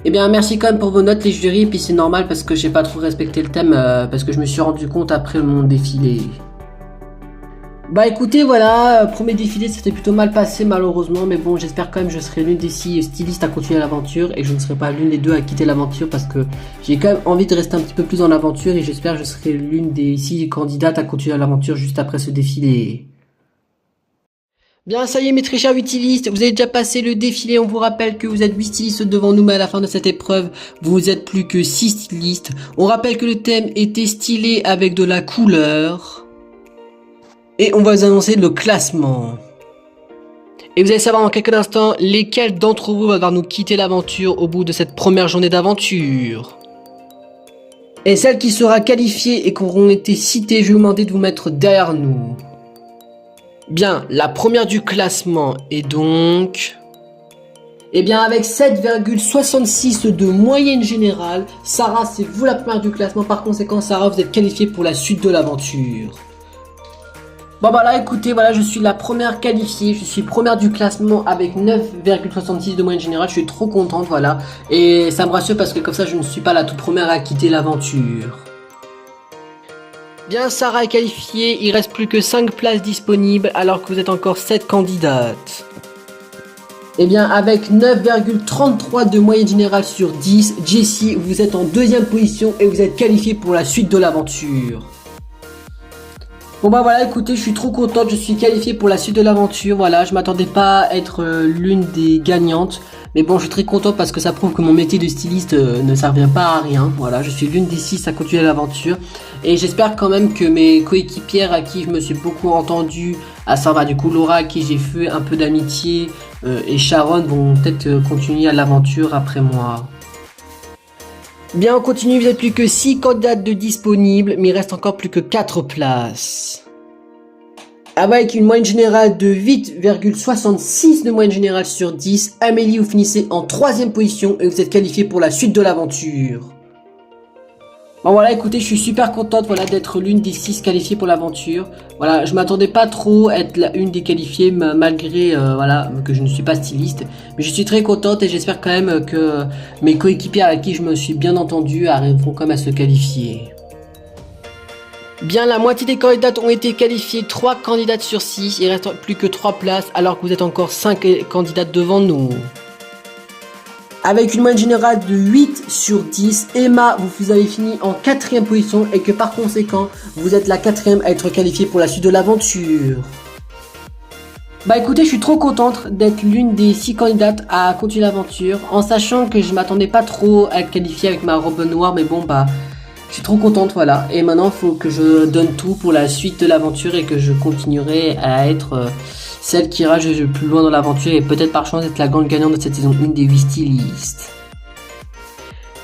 Eh bien merci quand même pour vos notes les jurys, et puis c'est normal parce que j'ai pas trop respecté le thème, parce que je me suis rendu compte après mon défilé. Bah écoutez, voilà, premier défilé, c'était plutôt mal passé malheureusement, mais bon, j'espère quand même que je serai l'une des 6 stylistes à continuer l'aventure et que je ne serai pas l'une des 2 à quitter l'aventure, parce que j'ai quand même envie de rester un petit peu plus dans l'aventure et j'espère que je serai l'une des 6 candidates à continuer l'aventure juste après ce défilé. Bien, ça y est mes très chers 8 stylistes, vous avez déjà passé le défilé, on vous rappelle que vous êtes 8 stylistes devant nous, mais à la fin de cette épreuve, vous êtes plus que 6 stylistes. On rappelle que le thème était stylé avec de la couleur. Et on va vous annoncer le classement. Et vous allez savoir en quelques instants lesquels d'entre vous vont devoir nous quitter l'aventure au bout de cette première journée d'aventure. Et celle qui sera qualifiée et qui auront été citées, je vais vous demander de vous mettre derrière nous. Bien, la première du classement est donc... Eh bien, avec 7,66 de moyenne générale, Sarah, c'est vous la première du classement. Par conséquent, Sarah, vous êtes qualifiée pour la suite de l'aventure. Bon bah là écoutez, voilà, je suis la première qualifiée, je suis première du classement avec 9,66 de moyenne générale, je suis trop contente, voilà. Et ça me rassure parce que comme ça je ne suis pas la toute première à quitter l'aventure. Bien, Sarah est qualifiée, il reste plus que 5 places disponibles alors que vous êtes encore 7 candidates. Eh bien, avec 9,33 de moyenne générale sur 10, Jessie, vous êtes en deuxième position et vous êtes qualifiée pour la suite de l'aventure. Bon bah voilà, écoutez, je suis trop contente, je suis qualifiée pour la suite de l'aventure, voilà, je m'attendais pas à être l'une des gagnantes, mais bon, je suis très contente parce que ça prouve que mon métier de styliste ne servira pas à rien, voilà, je suis l'une des 6 à continuer l'aventure, et j'espère quand même que mes coéquipières à qui je me suis beaucoup entendu, à savoir du coup Laura à qui j'ai fait un peu d'amitié, et Sharon vont peut-être continuer à l'aventure après moi. Bien, on continue, vous n'êtes plus que 6 candidates de disponibles, mais il reste encore plus que 4 places. Avec une moyenne générale de 8,66 de moyenne générale sur 10, Amélie, vous finissez en 3ème position et vous êtes qualifiée pour la suite de l'aventure. Bon voilà, écoutez, je suis super contente voilà, d'être l'une des 6 qualifiées pour l'aventure. Voilà, je m'attendais pas trop à être une des qualifiées malgré voilà, que je ne suis pas styliste. Mais je suis très contente et j'espère quand même que mes coéquipiers avec qui je me suis bien entendu arriveront quand même à se qualifier. Bien, la moitié des candidates ont été qualifiées, 3 candidates sur 6. Il reste plus que 3 places alors que vous êtes encore 5 candidates devant nous. Avec une moyenne générale de 8 sur 10, Emma, vous avez fini en 4ème position et que par conséquent, vous êtes la 4ème à être qualifiée pour la suite de l'aventure. Bah écoutez, je suis trop contente d'être l'une des 6 candidates à continuer l'aventure, en sachant que je m'attendais pas trop à être qualifiée avec ma robe noire, mais bon bah, je suis trop contente voilà. Et maintenant, il faut que je donne tout pour la suite de l'aventure et que je continuerai à être... celle qui ira le plus loin dans l'aventure et peut-être par chance être la grande gagnante de cette saison 1 des 8 stylistes.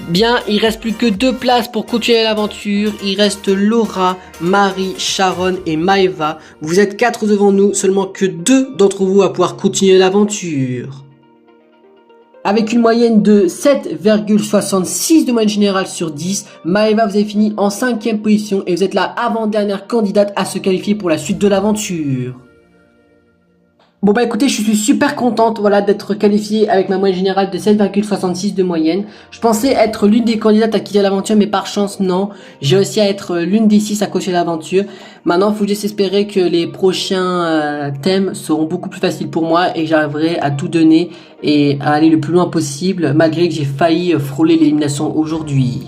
Bien, il reste plus que 2 places pour continuer l'aventure. Il reste Laura, Marie, Sharon et Maeva. Vous êtes 4 devant nous, seulement que 2 d'entre vous à pouvoir continuer l'aventure. Avec une moyenne de 7,66 de moyenne générale sur 10, Maeva, vous avez fini en 5ème position et vous êtes la avant-dernière candidate à se qualifier pour la suite de l'aventure. Bon bah écoutez, je suis super contente voilà, d'être qualifiée avec ma moyenne générale de 7,66 de moyenne. Je pensais être l'une des candidates à quitter l'aventure, mais par chance non. J'ai réussi à être l'une des 6 à cocher l'aventure. Maintenant, il faut juste espérer que les prochains thèmes seront beaucoup plus faciles pour moi et que j'arriverai à tout donner et à aller le plus loin possible, malgré que j'ai failli frôler l'élimination aujourd'hui.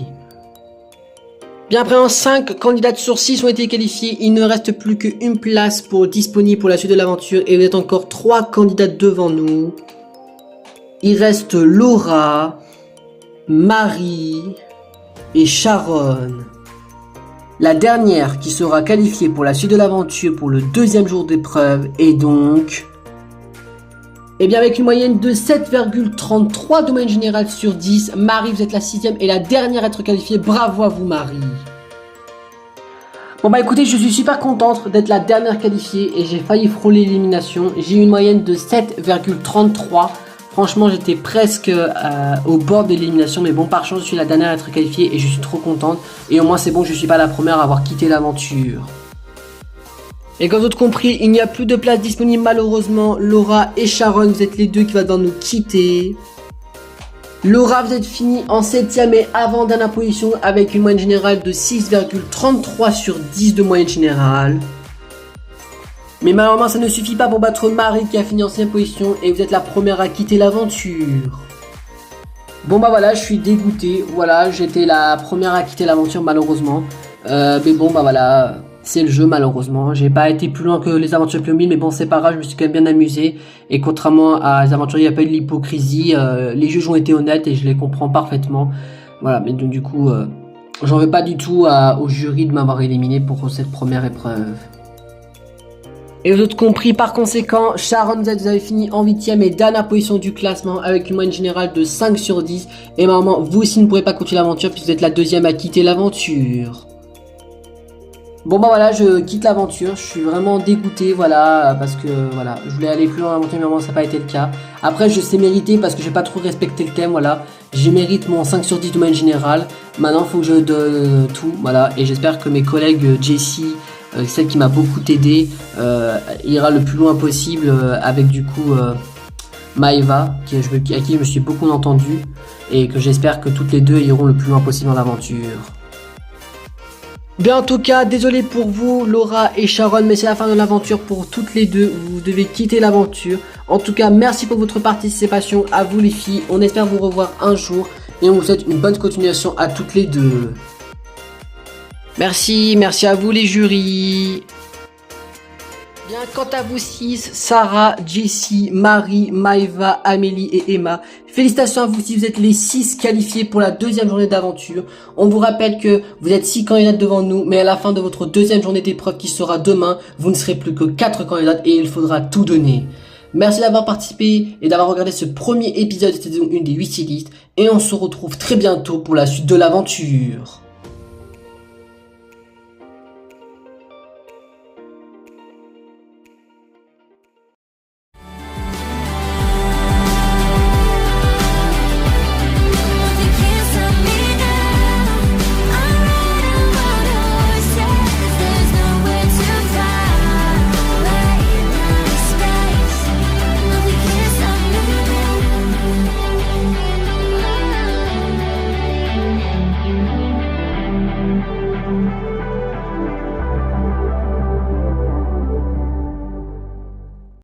Bien, après 5 candidates sur 6 ont été qualifiées, il ne reste plus qu'une place disponible pour la suite de l'aventure et vous êtes encore 3 candidates devant nous. Il reste Laura, Marie et Sharon. La dernière qui sera qualifiée pour la suite de l'aventure pour le 2e jour d'épreuve est donc... Et bien avec une moyenne de 7,33 de moyenne générale sur 10, Marie, vous êtes la 6ème et la dernière à être qualifiée. Bravo à vous Marie. Bon bah écoutez, je suis super contente d'être la dernière qualifiée et j'ai failli frôler l'élimination. J'ai eu une moyenne de 7,33. Franchement, j'étais presque au bord de l'élimination, mais bon, par chance, je suis la dernière à être qualifiée et je suis trop contente. Et au moins, c'est bon, je suis pas la première à avoir quitté l'aventure. Et comme vous avez compris, il n'y a plus de place disponible malheureusement. Laura et Sharon, vous êtes les 2 qui vont devoir nous quitter. Laura, vous êtes fini en 7ème et avant-dernière position avec une moyenne générale de 6,33 sur 10 de moyenne générale. Mais malheureusement, ça ne suffit pas pour battre Marie qui a fini en 5ème position et vous êtes la première à quitter l'aventure. Bon bah voilà, je suis dégoûté. Voilà, j'étais la première à quitter l'aventure malheureusement. Mais bon bah voilà... C'est le jeu malheureusement, j'ai pas été plus loin que les aventures Playmobil, mais bon c'est pas grave, je me suis quand même bien amusé. Et contrairement à les aventuriers, il n'y a pas eu de l'hypocrisie, les juges ont été honnêtes et je les comprends parfaitement. Voilà, mais donc du coup, j'en veux pas du tout au jury de m'avoir éliminé pour cette première épreuve. Et vous avez compris, par conséquent, Sharon, vous avez fini en 8ème et dernière position du classement avec une moyenne générale de 5 sur 10. Et normalement, vous aussi ne pourrez pas continuer l'aventure puisque vous êtes la 2ème à quitter l'aventure. Bon bah voilà, je quitte l'aventure, je suis vraiment dégoûté, voilà, parce que voilà, je voulais aller plus loin dans l'aventure, mais vraiment ça n'a pas été le cas. Après je sais mériter parce que j'ai pas trop respecté le thème, voilà, je mérite mon 5 sur 10 de moyenne générale. Maintenant il faut que je donne tout, voilà, et j'espère que mes collègues Jessie, celle qui m'a beaucoup aidé, ira le plus loin possible avec du coup Maeva, à qui je me suis beaucoup entendu, et que j'espère que toutes les deux iront le plus loin possible dans l'aventure. Bien en tout cas, désolé pour vous Laura et Sharon, mais c'est la fin de l'aventure pour toutes les deux, vous devez quitter l'aventure. En tout cas, merci pour votre participation, à vous les filles, on espère vous revoir un jour et on vous souhaite une bonne continuation à toutes les deux. Merci à vous les jurys. Bien, quant à vous 6, Sarah, Jessie, Marie, Maëva, Amélie et Emma, félicitations à vous si vous êtes les 6 qualifiés pour la deuxième journée d'aventure. On vous rappelle que vous êtes 6 candidates devant nous, mais à la fin de votre deuxième journée d'épreuve qui sera demain, vous ne serez plus que 4 candidates et il faudra tout donner. Merci d'avoir participé et d'avoir regardé ce premier épisode de cette saison 1 des 8 stylistes et on se retrouve très bientôt pour la suite de l'aventure.